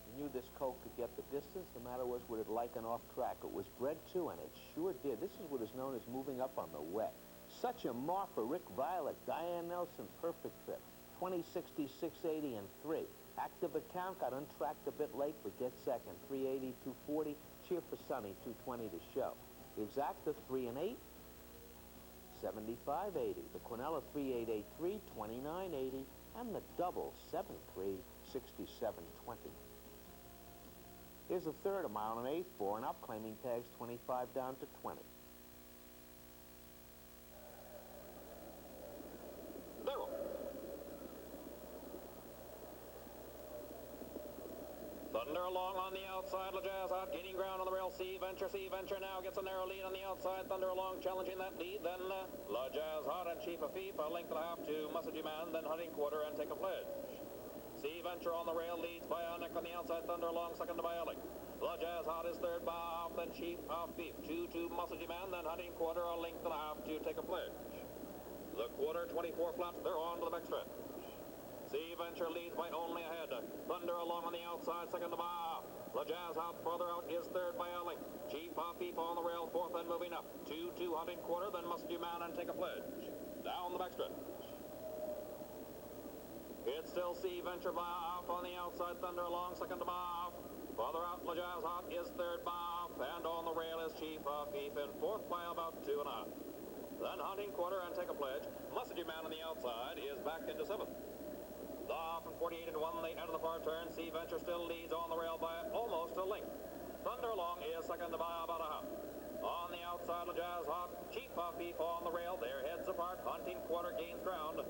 You knew this colt could get the distance. The matter was, would it like an off-track? It was bred to, and it sure did. This is what is known as moving up on the wet. Such a Marfa, Rick Violet, Diane Nelson, perfect trip. 2060, 680, and 3. Active Account got untracked a bit late, but gets second. 380, 240. Cheer for Sunny, 220 to show. The exact of 3 and 8. 75.80. The Quinella 3883, 29.80, and the double 7.3, 67.20. Here's a third, a mile and an eighth, 4 and up, claiming tags 25 down to 20. Thunder along on the outside, LaJazz out, gaining ground on the rail, Sea Venture now gets a narrow lead on the outside, Thunder along, challenging that lead, then LaJazz hot and Chief of Fief, a length and a half to Messagey Man, then Hunting Quarter and Take a Pledge. Sea Venture on the rail, leads Bionic on the outside, Thunder along, second to Bionic. LaJazz hot is third by half, then Chief of Fief, 2 to Messagey Man, then Hunting Quarter, a length and a half to Take a Pledge. The quarter, 24 flaps, they're on to the backstretch. Sea Venture leads by only a head. Thunder along on the outside, second to by. LaJazz out, further out is third by Elling. Chief of Fief on the rail, fourth and moving up. 2 to Hunting Quarter, then Messagey Man and Take a Pledge. Down the backstretch. It's still Sea Venture by half on the outside, Thunder along, second to by half. Further out, LaJazz out is third by half, and on the rail is Chief of Fief in fourth by about 2 and a half. Then Hunting Quarter and Take a Pledge. Messagey Man on the outside is back into seventh. The half and 48 and 1, they enter the far turn. Sea Venture still leads on the rail by almost a length. Thunder along is second to by about a half. On the outside, LaJazz hot. Chief of Fief on the rail, their heads apart. Hunting Quarter gains ground.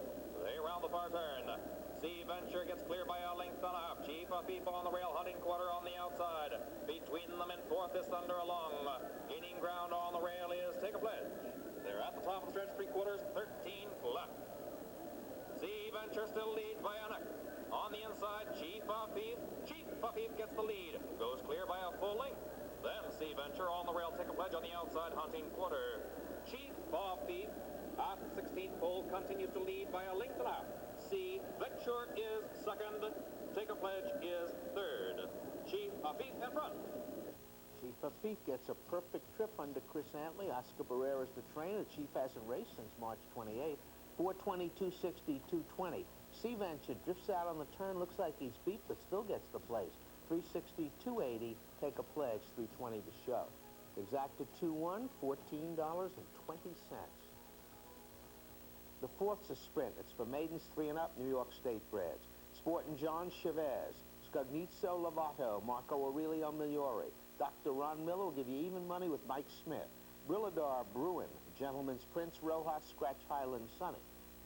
They round the far turn. Sea Venture gets clear by a length and a half. Chief of Fief on the rail, Hunting Quarter on the outside. Between them in fourth is Thunder along. Gaining ground on the rail is Take a Pledge. They're at the top of the stretch, 3/4, 13 left. Sea Venture still leads Bionic. On the inside, Chief of Fief. Chief of Fief gets the lead. Goes clear by a full length. Then Sea Venture on the rail, Take a Pledge on the outside, Hunting Quarter. Chief of Fief at 16th pole continues to lead by a length and a half. Sea Venture is second. Take a Pledge is third. Chief of Fief in front. Chief of Fief gets a perfect trip under Chris Antley. Oscar Barrera's the trainer. Chief hasn't raced since March 28th. 4:20, 2:60, 2:20. Sea Venture drifts out on the turn. Looks like he's beat, but still gets the place. 3:60, 2:80. Take a Pledge. 3:20 to show. Exacta 2-1, $14.20. The fourth's a sprint. It's for maidens 3 and up, New York State breds. Sportin' John Chavez, Scognizzo Lovato, Marco Aurelio Migliore. Dr. Ron Miller will give you even money with Mike Smith. Brilladar Bruin, Gentleman's Prince Rojas, Scratch Highland Sonny.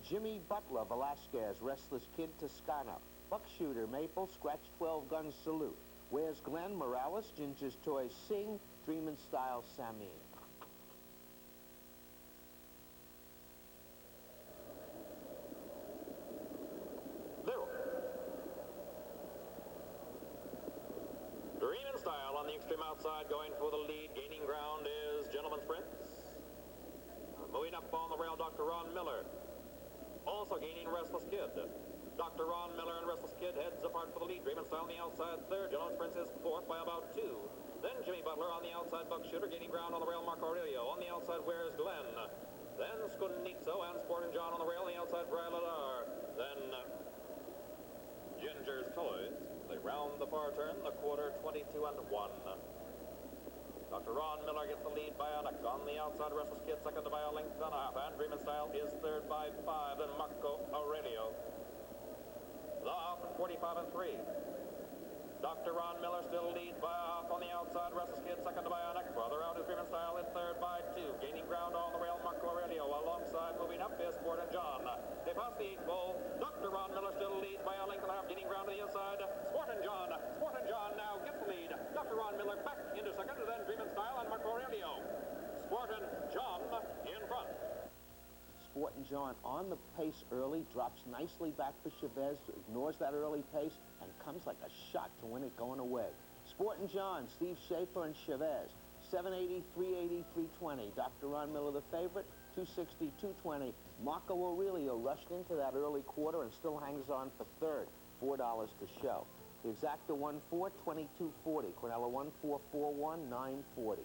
Jimmy Butler, Velasquez, Restless Kid Toscano. Buckshooter, Maple, Scratch 12 Guns Salute. Where's Glenn, Morales, Ginger's Toys Sing, Dreamin' Style Samin. Dreamin' Style on the extreme outside, going for the lead. Gaining ground is Gentleman's Prince. Moving up on the rail, Dr. Ron Miller. Also gaining Restless Kid. Dr. Ron Miller and Restless Kid heads apart for the lead. Dreamin' Style on the outside third. Gentleman's Prince is fourth by about 2. Then Jimmy Butler on the outside, Buckshooter. Gaining ground on the rail, Marco Aurelio. On the outside, Where's Glenn? Then Scognizzo and Sportin' John on the rail. On the outside, Brilladar. Then Ginger's Toys. They round the far turn, the quarter, 22 and 1. Dr. Ron Miller gets the lead by a neck. On the outside, Restless Kid second by a length and a half. And Dreamin' Style is third by 5. Then Marco Aurelio. The half and 45 and 3. Dr. Ron Miller still leads by a half on the outside. Restless Kid second by a neck. Further out is Dreamin' Style in third by 2. Gaining ground on the rail, Marco Aurelio. Alongside, moving up is Sportin' John. They pass the 8th pole. Dr. Ron Miller still leads by a length and a half. Gaining ground to the inside. Sportin' John. Sportin' John now gets the lead. Dr. Ron Miller back into second. And then Dreamin' Style and Marco Aurelio. Sportin' John in front. Sportin' John on the pace early, drops nicely back for Chavez, ignores that early pace, and comes like a shot to win it going away. Sportin' John, Steve Schaefer, and Chavez. 780, 380, 320. Dr. Ron Miller, the favorite, 260, 220. Marco Aurelio rushed into that early quarter and still hangs on for third. $4 to show. The exacta 1-4, 22.40. Quinella 1-4-4-1, 9.40.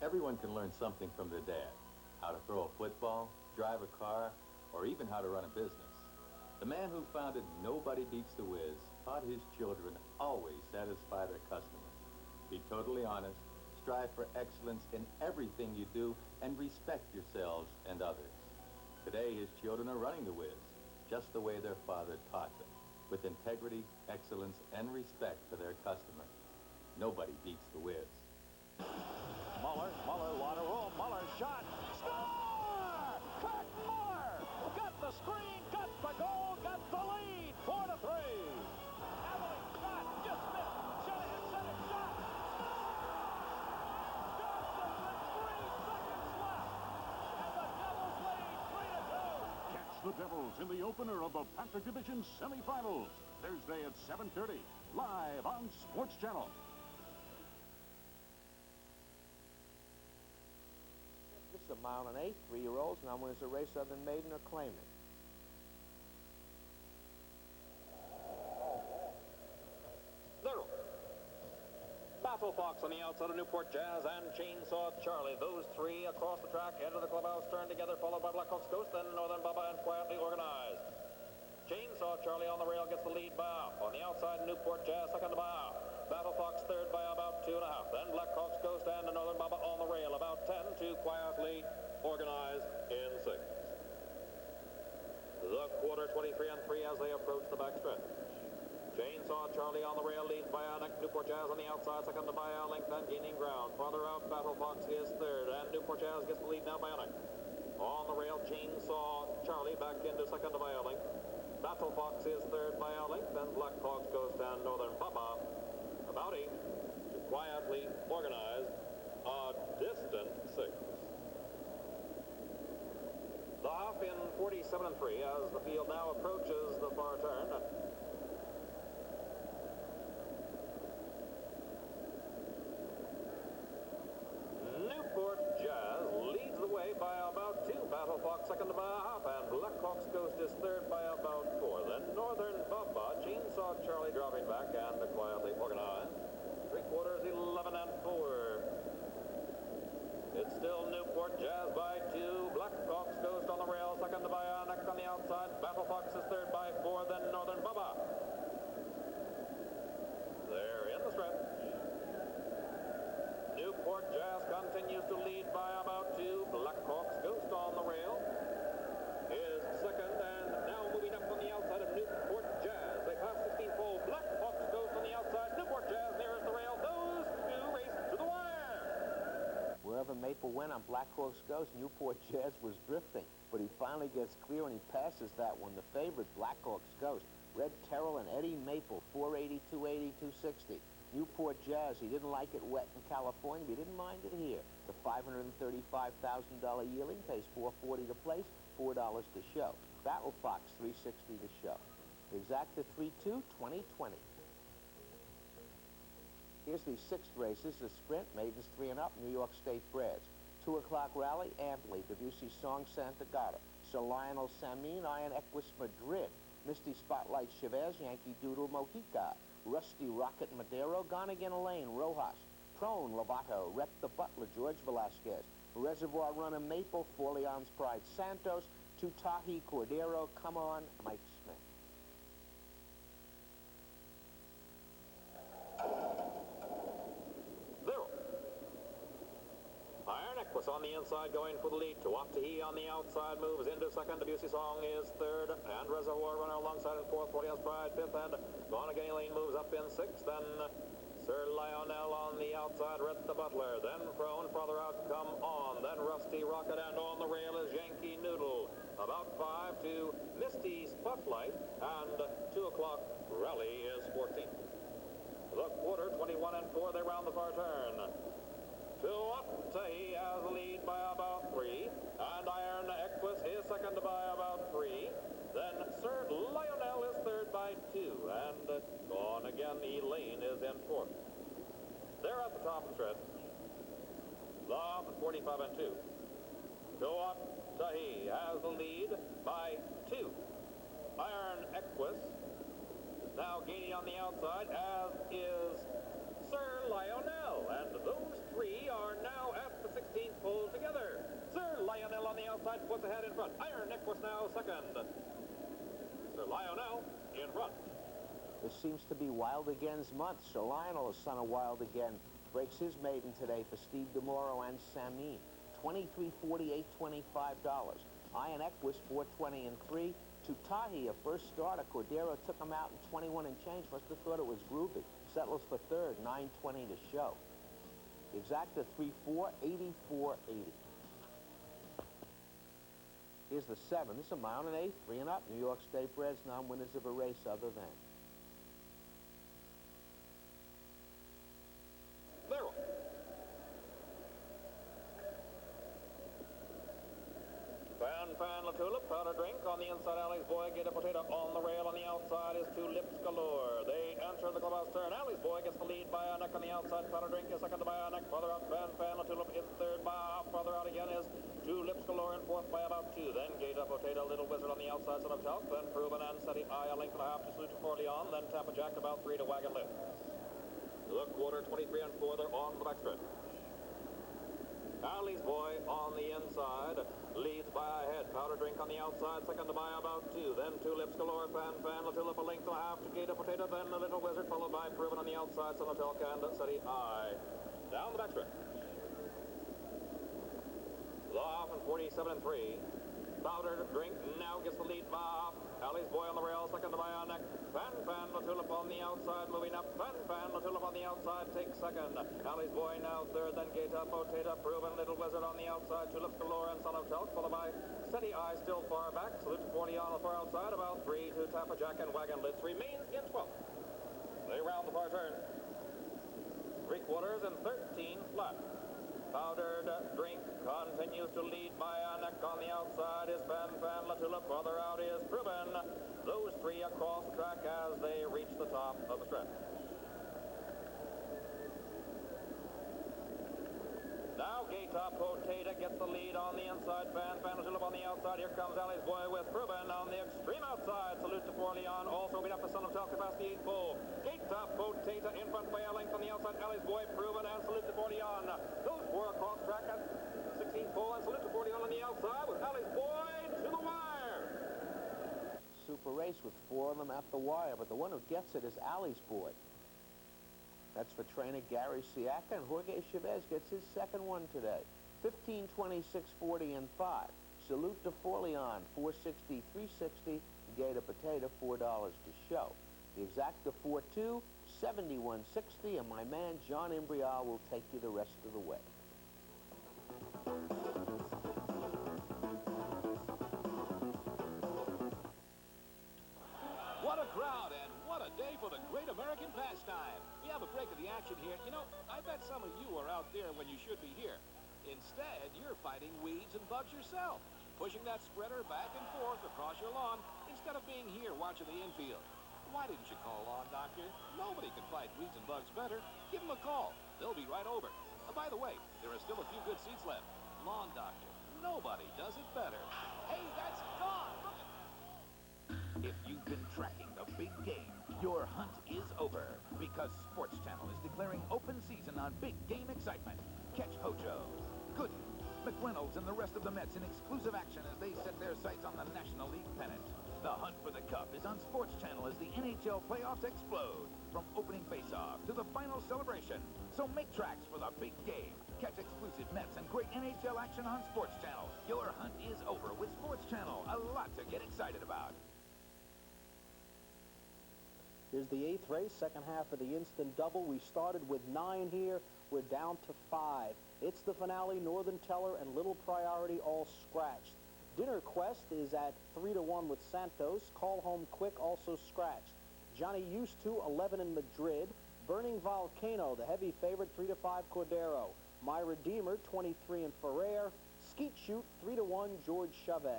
Everyone can learn something from their dad. How to throw a football, drive a car, or even how to run a business. The man who founded Nobody Beats the Wiz taught his children always satisfy their customers. Be totally honest, strive for excellence in everything you do, and respect yourselves and others. Today, his children are running the Wiz, just the way their father taught them, with integrity, excellence, and respect for their customers. Nobody beats the Wiz. Muller, water room, Muller shot, score! Kurt Muller got the screen, got the goal, got the lead, 4-3. Avalanche shot, just missed. Shanahan center shot. Johnson with 3 seconds left, and the Devils lead 3-2. Catch the Devils in the opener of the Patrick Division semifinals, Thursday at 7:30, live on Sports Channel. This is a mile and 8, 3-year-olds. Now wins a race other than maiden or claiming. Zero. Battle Fox on the outside of Newport Jazz and Chainsaw Charlie. Those three across the track, head of the clubhouse, turn together, followed by Blackhawks Ghost, then Northern Bubba, and quietly organized. Chainsaw Charlie on the rail gets the lead by half. On the outside, Newport Jazz second by half. Battle Fox third by about 2.5. Then Blackhawks Ghost and Northern Bubba on the rail about 10 to quietly organized in 6. The quarter 23 and 3 as they approach the backstretch. Chainsaw Charlie on the rail leads by a Newport Jazz on the outside, second to by a length and gaining ground. Farther out, Battle Fox is third, and Newport Jazz gets the lead now by a length. On the rail, Chainsaw Charlie back into second to by a length. Battle Fox is third by a length, and Blackhawks Ghost and Northern Bubba about 8 to quietly organize a distant 6. The half in 47 and 3 as the field now approaches the far turn. Newport Jazz leads the way by about 2. Battle Fox second by a half, and Blackhawks Ghost is third by about 4. Then Northern Bubba, Chainsaw Charlie dropping back and quietly organized. 3/4, 11 and 4. It's still Newport Jazz by 2. Blackhawks Ghost on the rail, second by a neck on the outside. Battle Fox is third by 4. Then Northern Bubba. They're in the stretch. Newport Jazz continues to lead by about 2. Blackhawks Ghost on the rail is second, and now moving up on the outside of Newport Jazz. They pass 16 pole. Blackhawks Ghost on the outside. Newport Jazz nearest the rail. Those two race to the wire. Wherever Maple went on Blackhawks Ghost, Newport Jazz was drifting, but he finally gets clear and he passes that one. The favorite, Blackhawks Ghost. Red Terrell and Eddie Maple, 480, 280, 260. Newport Jazz, he didn't like it wet in California, but he didn't mind it here. The $535,000 yearling pays $440 to place, $4 to show. Battle Fox, $360 to show. Exacta 3-2, 2020. Here's the 6th races, the sprint, maidens 3 and up, New York State breds. 2 o'clock rally, Ampley, Debussy Song, Santa Gata. Sir Lionel Samin, Iron Equus, Madrid. Misty Spotlight, Chavez, Yankee Doodle, Mojica. Rusty Rocket, Madero, Gone Again Elaine, Rojas. Prone, Lovato, Rep the Butler, George Velasquez. Reservoir Runner, Maple, Forleon's Pride, Santos. Tutahi, Cordero, Come On, Mike Smith. Iron Equus on the inside going for the lead. Tuatahi on the outside moves into second. Debussy Song is third, and Reservoir Runner alongside in fourth. Forleon's Pride fifth, and Gone Again Elaine moves up in sixth. Then Sir Lionel on the outside, Rhett the Butler. Then Prone, farther out, Come On. Then Rusty Rocket, and on the rail is Yankee Noodle. About 5 to Misty Spotlight, and 2 o'clock rally is 14. The quarter, 21 and 4, they round the far turn. Tuatahi has the lead by about 3, and Iron Equus is second by about 3. Then Sir Lionel is third by 2, and Gone Again Elaine is in fourth. They're at the top of the stretch. Love 45 and 2. Tuatahi has the lead by 2. Iron Equus now gaining on the outside, as is Sir Lionel, and those three are now at the 16th pole together. Sir Lionel on the outside puts ahead in front. Iron Equus now second. Sir Lionel in front. This seems to be Wild Again's month. Sir Lionel is son of Wild Again. breaks his maiden today for Steve DeMoro and Samin. 23.48, $25. Iron Equus, 4.20 and 3. Tutahi, a first starter. Cordero took him out in 21 and change. Must have thought it was groovy. Settlers for third, 9.20 to show. The Exacta, 3.4, 84.80. Here's the 7. This is a mile and 8, 3 and up. New York State Breds, non-winners of a race other than. Fan La Tulip, Powder Drink on the inside. Alley's Boy, Gator Potato on the rail. On the outside is Two Lips Galore. They enter the clubhouse turn. Alley's Boy gets the lead by a neck on the outside. Powder Drink is second by a neck. Farther out, Fan La Tulip is third by a half. Farther out again is Two Lips Galore in fourth by about 2. Then Gator Potato, Little Wizard on the outside, Son of Talc. Then Proven and Seti Eye, a length and a half to Salute for Leon. Then Tampa Jack about 3 to Wagon Lift. The quarter, 23 and 4. They're on the backstretch. Alley's Boy on the inside, leads by a head. Powder Drink on the outside, second to by about 2. Then Two Lips Galore, Fan La Tulip, a length and a half to Gator Potato. Then the Little Wizard, followed by Proven on the outside, Son of Telk and Seti Eye. Down the backstretch. The half and 47 and 3. Powder Drink now gets the lead by half. Alley's Boy on the rail, second to by a neck. Fan La Tulip on the outside, moving up. Fan La Tulip on the outside, takes second. Alley's Boy now third, then Gator Potato, Proven, Little Wizard on the outside. Two Lips Galore and Son of Telk, followed by Seti Eye still far back. Salute to 40 on the far outside, about 3 to Tampa Jack and Wagon Litz remains in 12th. They round the far turn. 3 quarters and 13 flat. Powdered Drink continues to lead by a neck. On the outside is Fan La Tulip. Farther out is Proven. Those 3 across the track as they reach the top of the stretch. Now Gator Potato gets the lead on the inside. Fan La Tulip on the outside. Here comes Alley's Boy with Proven on the extreme outside. Salute to Fort Leon. Also beat up the Son of Telk past the 8 pole. Gator Potato in front by a length on the outside. Alley's Boy, Proven, and Salute to Fort Leon. Those 4 across track at 16th pole and Salute to Fort Leon on the outside with Alley's Boy to the wire. Super race with 4 of them at the wire, but the one who gets it is Alley's Boy. That's for trainer Gary Siaka, and Jorge Chavez gets his second one today. 15, 26, 40, and 5. Salute to Forleon, 460, 360. Gator Potato, $4 to show. The Exacta 4.2, 71.60, and my man John Imbrial will take you the rest of the way. What a crowd, and what a day for the great American pastime. We have a break of the action here. You know, I bet some of you are out there when you should be here. Instead, you're fighting weeds and bugs yourself, pushing that spreader back and forth across your lawn instead of being here watching the infield. Why didn't you call Lawn Doctor? Nobody can fight weeds and bugs better. Give them a call. They'll be right over. By the way, there are still a few good seats left. Lawn Doctor. Nobody does it better. Hey, that's gone. Look at... If you've been tracking the big game, your hunt is over, because Sports Channel is declaring open season on big game excitement. Catch Hojo, Gooden, McReynolds, and the rest of the Mets in exclusive action as they set their sights on the National League pennant. The hunt for the Cup is on Sports Channel as the NHL playoffs explode, from opening face-off to the final celebration. So make tracks for the big game. Catch exclusive Mets and great NHL action on Sports Channel. Your hunt is over with Sports Channel. A lot to get excited about. Here's the 8th race, second half of the instant double. We started with 9 here. We're down to 5. It's the finale. Northern Teller and Little Priority all scratched. Dinner Quest is at 3-1 with Santos. Call Home Quick also scratched. Johnny Used to 11 in Madrid. Burning Volcano, the heavy favorite, 3-5 Cordero. My Redeemer 23 in Ferrer. Skeet Shoot 3-1 George Chavez.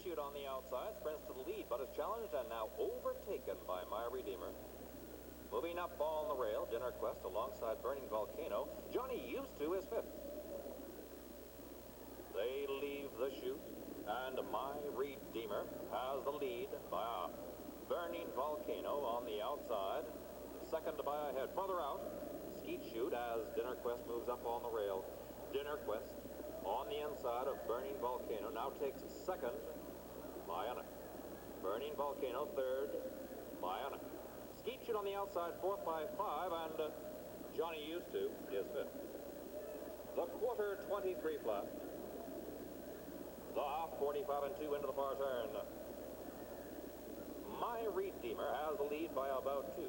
Shoot on the outside, sprints to the lead, but is challenged and now overtaken by My Redeemer. Moving up on the rail, Dinner Quest alongside Burning Volcano. Johnny Used to is 5th. They leave the chute, and My Redeemer has the lead by Burning Volcano on the outside. Second by a head. Further out, Skeet Shoot as Dinner Quest moves up on the rail. Dinner Quest on the inside of Burning Volcano now takes second. Burning Volcano third, Bionic. Skeet Shoot on the outside fourth by 5, and Johnny Used To is fifth. The quarter 23 flat. The half 45 and 2 into the far turn. My Redeemer has the lead by about 2.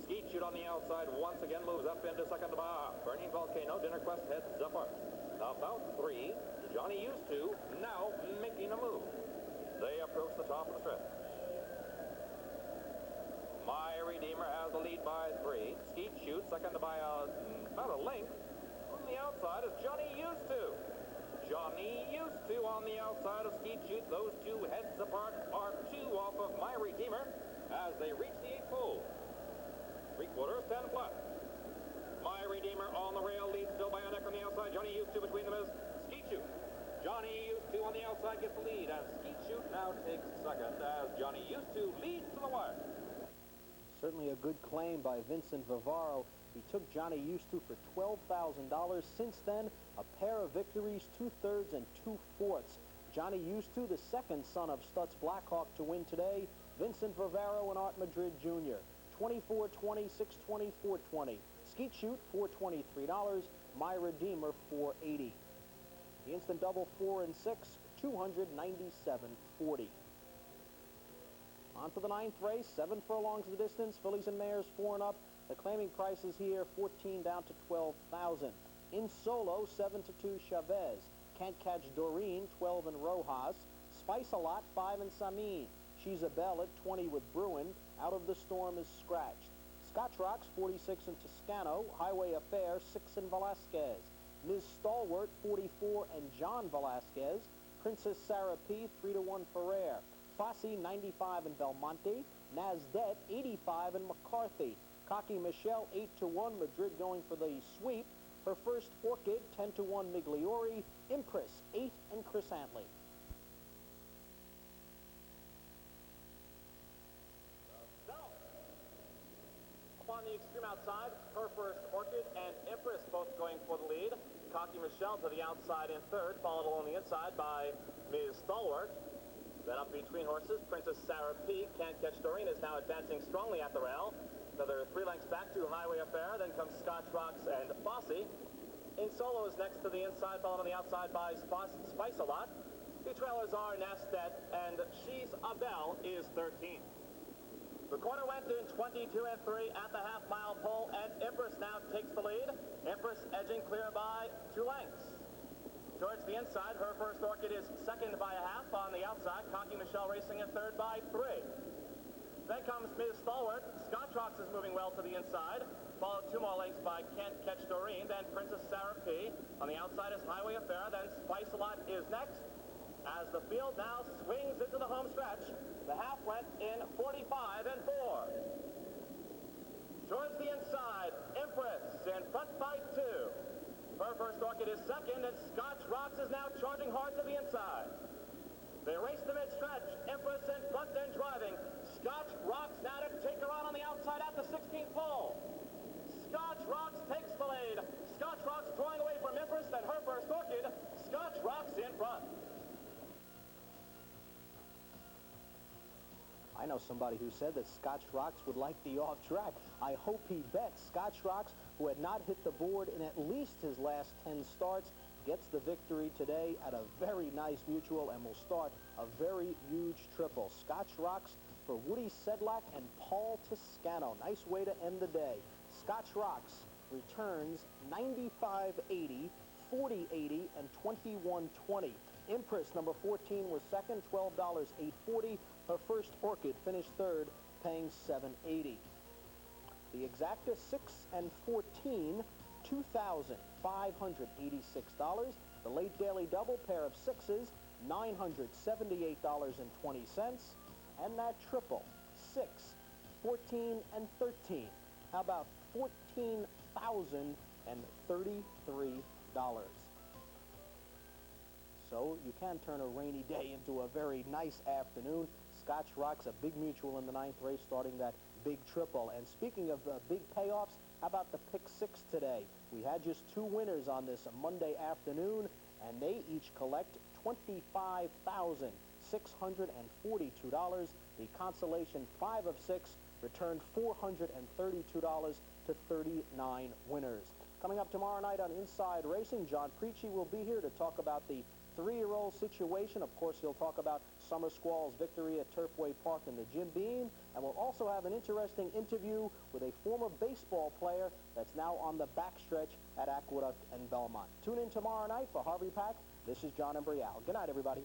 Skeet Shoot on the outside once again moves up into second by half. Burning Volcano, Dinner Quest heads apart. About 3, Johnny Used To now making a move. They approach the top of the stretch. My Redeemer has the lead by 3. Skeet Shoot second by about a length. On the outside is Johnny Used To. Johnny Used To on the outside of Skeet Shoot. Those two heads apart are 2 off of My Redeemer as they reach the 8th hole. 3/4, 10 flat. My Redeemer on the rail leads still by a neck on the outside. Johnny Used To between them is Skeet Shoot. Johnny Used To on the outside gets the lead as Skeet Shoot now takes second as Johnny Used To leads to the wire. Certainly a good claim by Vincent Vivaro. He took Johnny Used To for $12,000. Since then, a pair of victories, 2/3 and 2/4. Johnny Used To, the second son of Stutz Blackhawk to win today. Vincent Vivaro and Art Madrid Jr. 24-20, 6-20, 4-20. Skeet Shoot, $423. My Redeemer, $480. The instant double 4 and 6, $297.40. On to the 9th race, 7 furlongs of the distance. Fillies and mares 4 and up. The claiming prices here, 14 down to 12,000. In solo, 7-2 Chavez. Can't Catch Doreen, 12 and Rojas. Spice a Lot, 5 and Samin. She's a Belle at 20 with Bruin. Out of the Storm is Scratched. Scotch Rocks, 46 and Toscano. Highway Affair, 6 and Velasquez. Ms. Stalwart, 44 and John Velasquez. Princess Sarah P, 3-1 Ferrer. Fosse, 95 and Belmonte. Nasdet, 85 and McCarthy. Cocky Michelle, 8-1. Madrid going for the sweep. Her first Orchid, 10-1 Migliori. Impress, 8 and Chris Antley. On the extreme outside, her first Orchid and Empress both going for the lead. Cocky Michelle to the outside in third, followed along the inside by Ms. Stalwart. Then up between horses, Princess Sarah P. Can't Catch Doreen is now advancing strongly at the rail. Another 3 lengths back to Highway Affair, then comes Scotch Rocks and Fosse. In solo is next to the inside, followed on the outside by Spice a Lot. The trailers are Nastet and She's a Belle is 13th. The quarter went in 22 and 3 at the half-mile pole, and Empress now takes the lead. Empress edging clear by 2 lengths. Towards the inside, her first Orchid is second by a half. On the outside, Cocky Michelle racing in third by 3. Then comes Ms. Stalwart. Scotch Rocks is moving well to the inside. Followed 2 more lengths by Can't Catch Doreen, then Princess Sarah P. On the outside is Highway Affair, then Spice a Lot is next. As the field now swings into the home stretch, the half went in 45 and 4. Towards the inside, Empress in front by 2. Her first Orchid is second, and Scotch Rocks is now charging hard to the inside. They race to mid-stretch. Empress in front and driving. Scotch Rocks now to take her on the outside at the 16th pole. Scotch Rocks takes the lead. Scotch Rocks drawing away from Empress, then her first Orchid. Scotch Rocks in front. I know somebody who said that Scotch Rocks would like the off-track. I hope he bets. Scotch Rocks, who had not hit the board in at least his last 10 starts, gets the victory today at a very nice mutual and will start a very huge triple. Scotch Rocks for Woody Sedlak and Paul Toscano. Nice way to end the day. Scotch Rocks returns 95.80, 40.80, and 21.20. Empress, number 14, was second, $12.840. Her first Orchid finished third, paying $7.80. The exacta 6 and 14, $2,586. The late daily double pair of sixes, $978.20. And that triple, 6, 14, and 13. How about $14,033? So you can turn a rainy day into a very nice afternoon. Scotch Rocks, a big mutual in the 9th race, starting that big triple. And speaking of big payoffs, how about the pick 6 today? We had just 2 winners on this Monday afternoon, and they each collect $25,000. $642. The consolation 5 of 6 returned $432 to 39 winners. Coming up tomorrow night on Inside Racing, John Preachy will be here to talk about the 3-year-old situation. Of course, he'll talk about Summer Squall's victory at Turfway Park in the Jim Beam, and we'll also have an interesting interview with a former baseball player that's now on the backstretch at Aqueduct and Belmont. Tune in tomorrow night for Harvey Pack. This is John Embrial. Good night, everybody.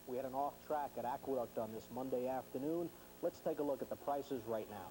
We had an off track at Aqueduct on this Monday afternoon. Let's take a look at the prices right now.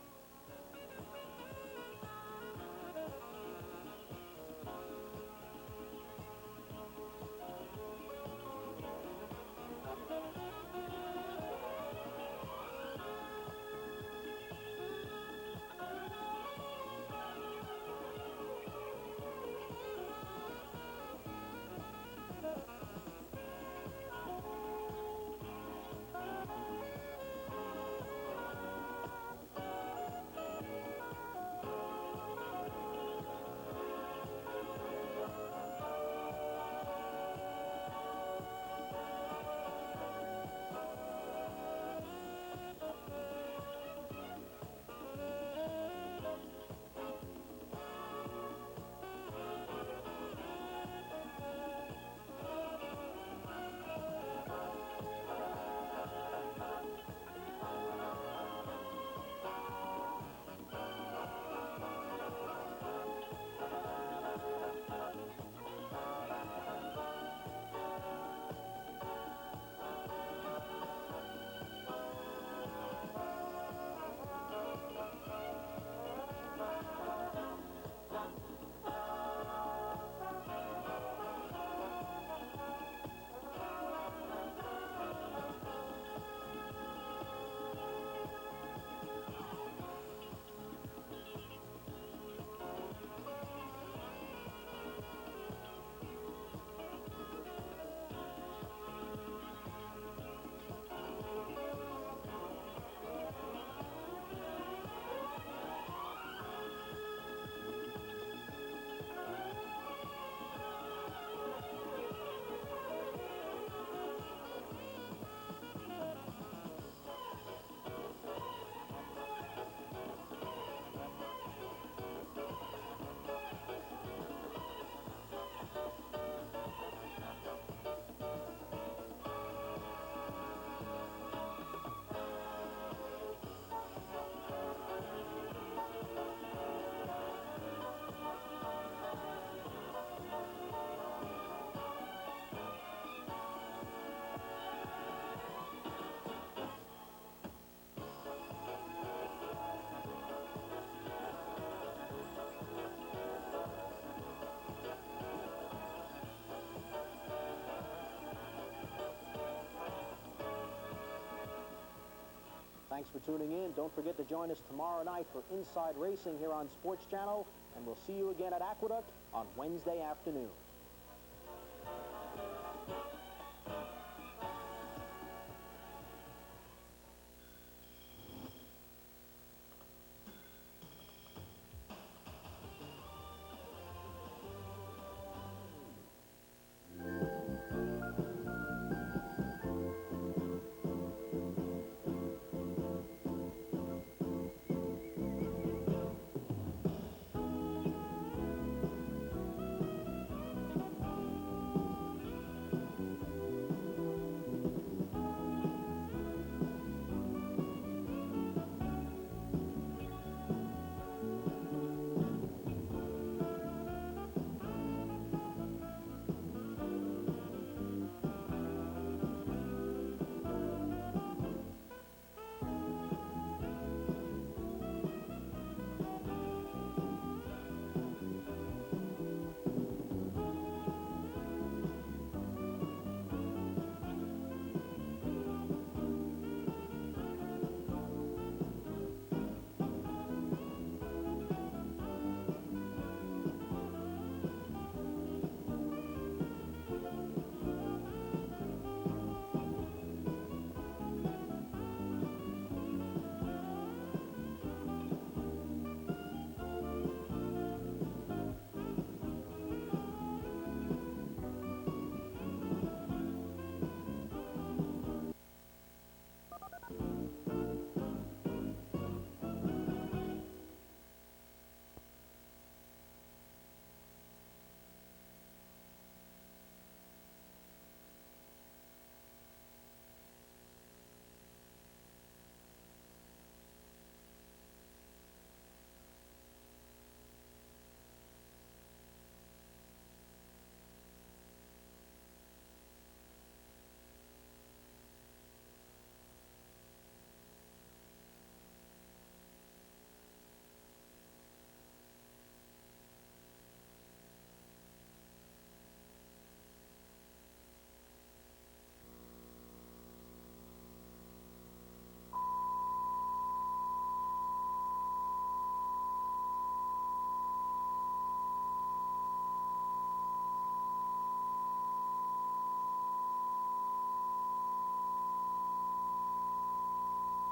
Thanks for tuning in. Don't forget to join us tomorrow night for Inside Racing here on Sports Channel, and we'll see you again at Aqueduct on Wednesday afternoon.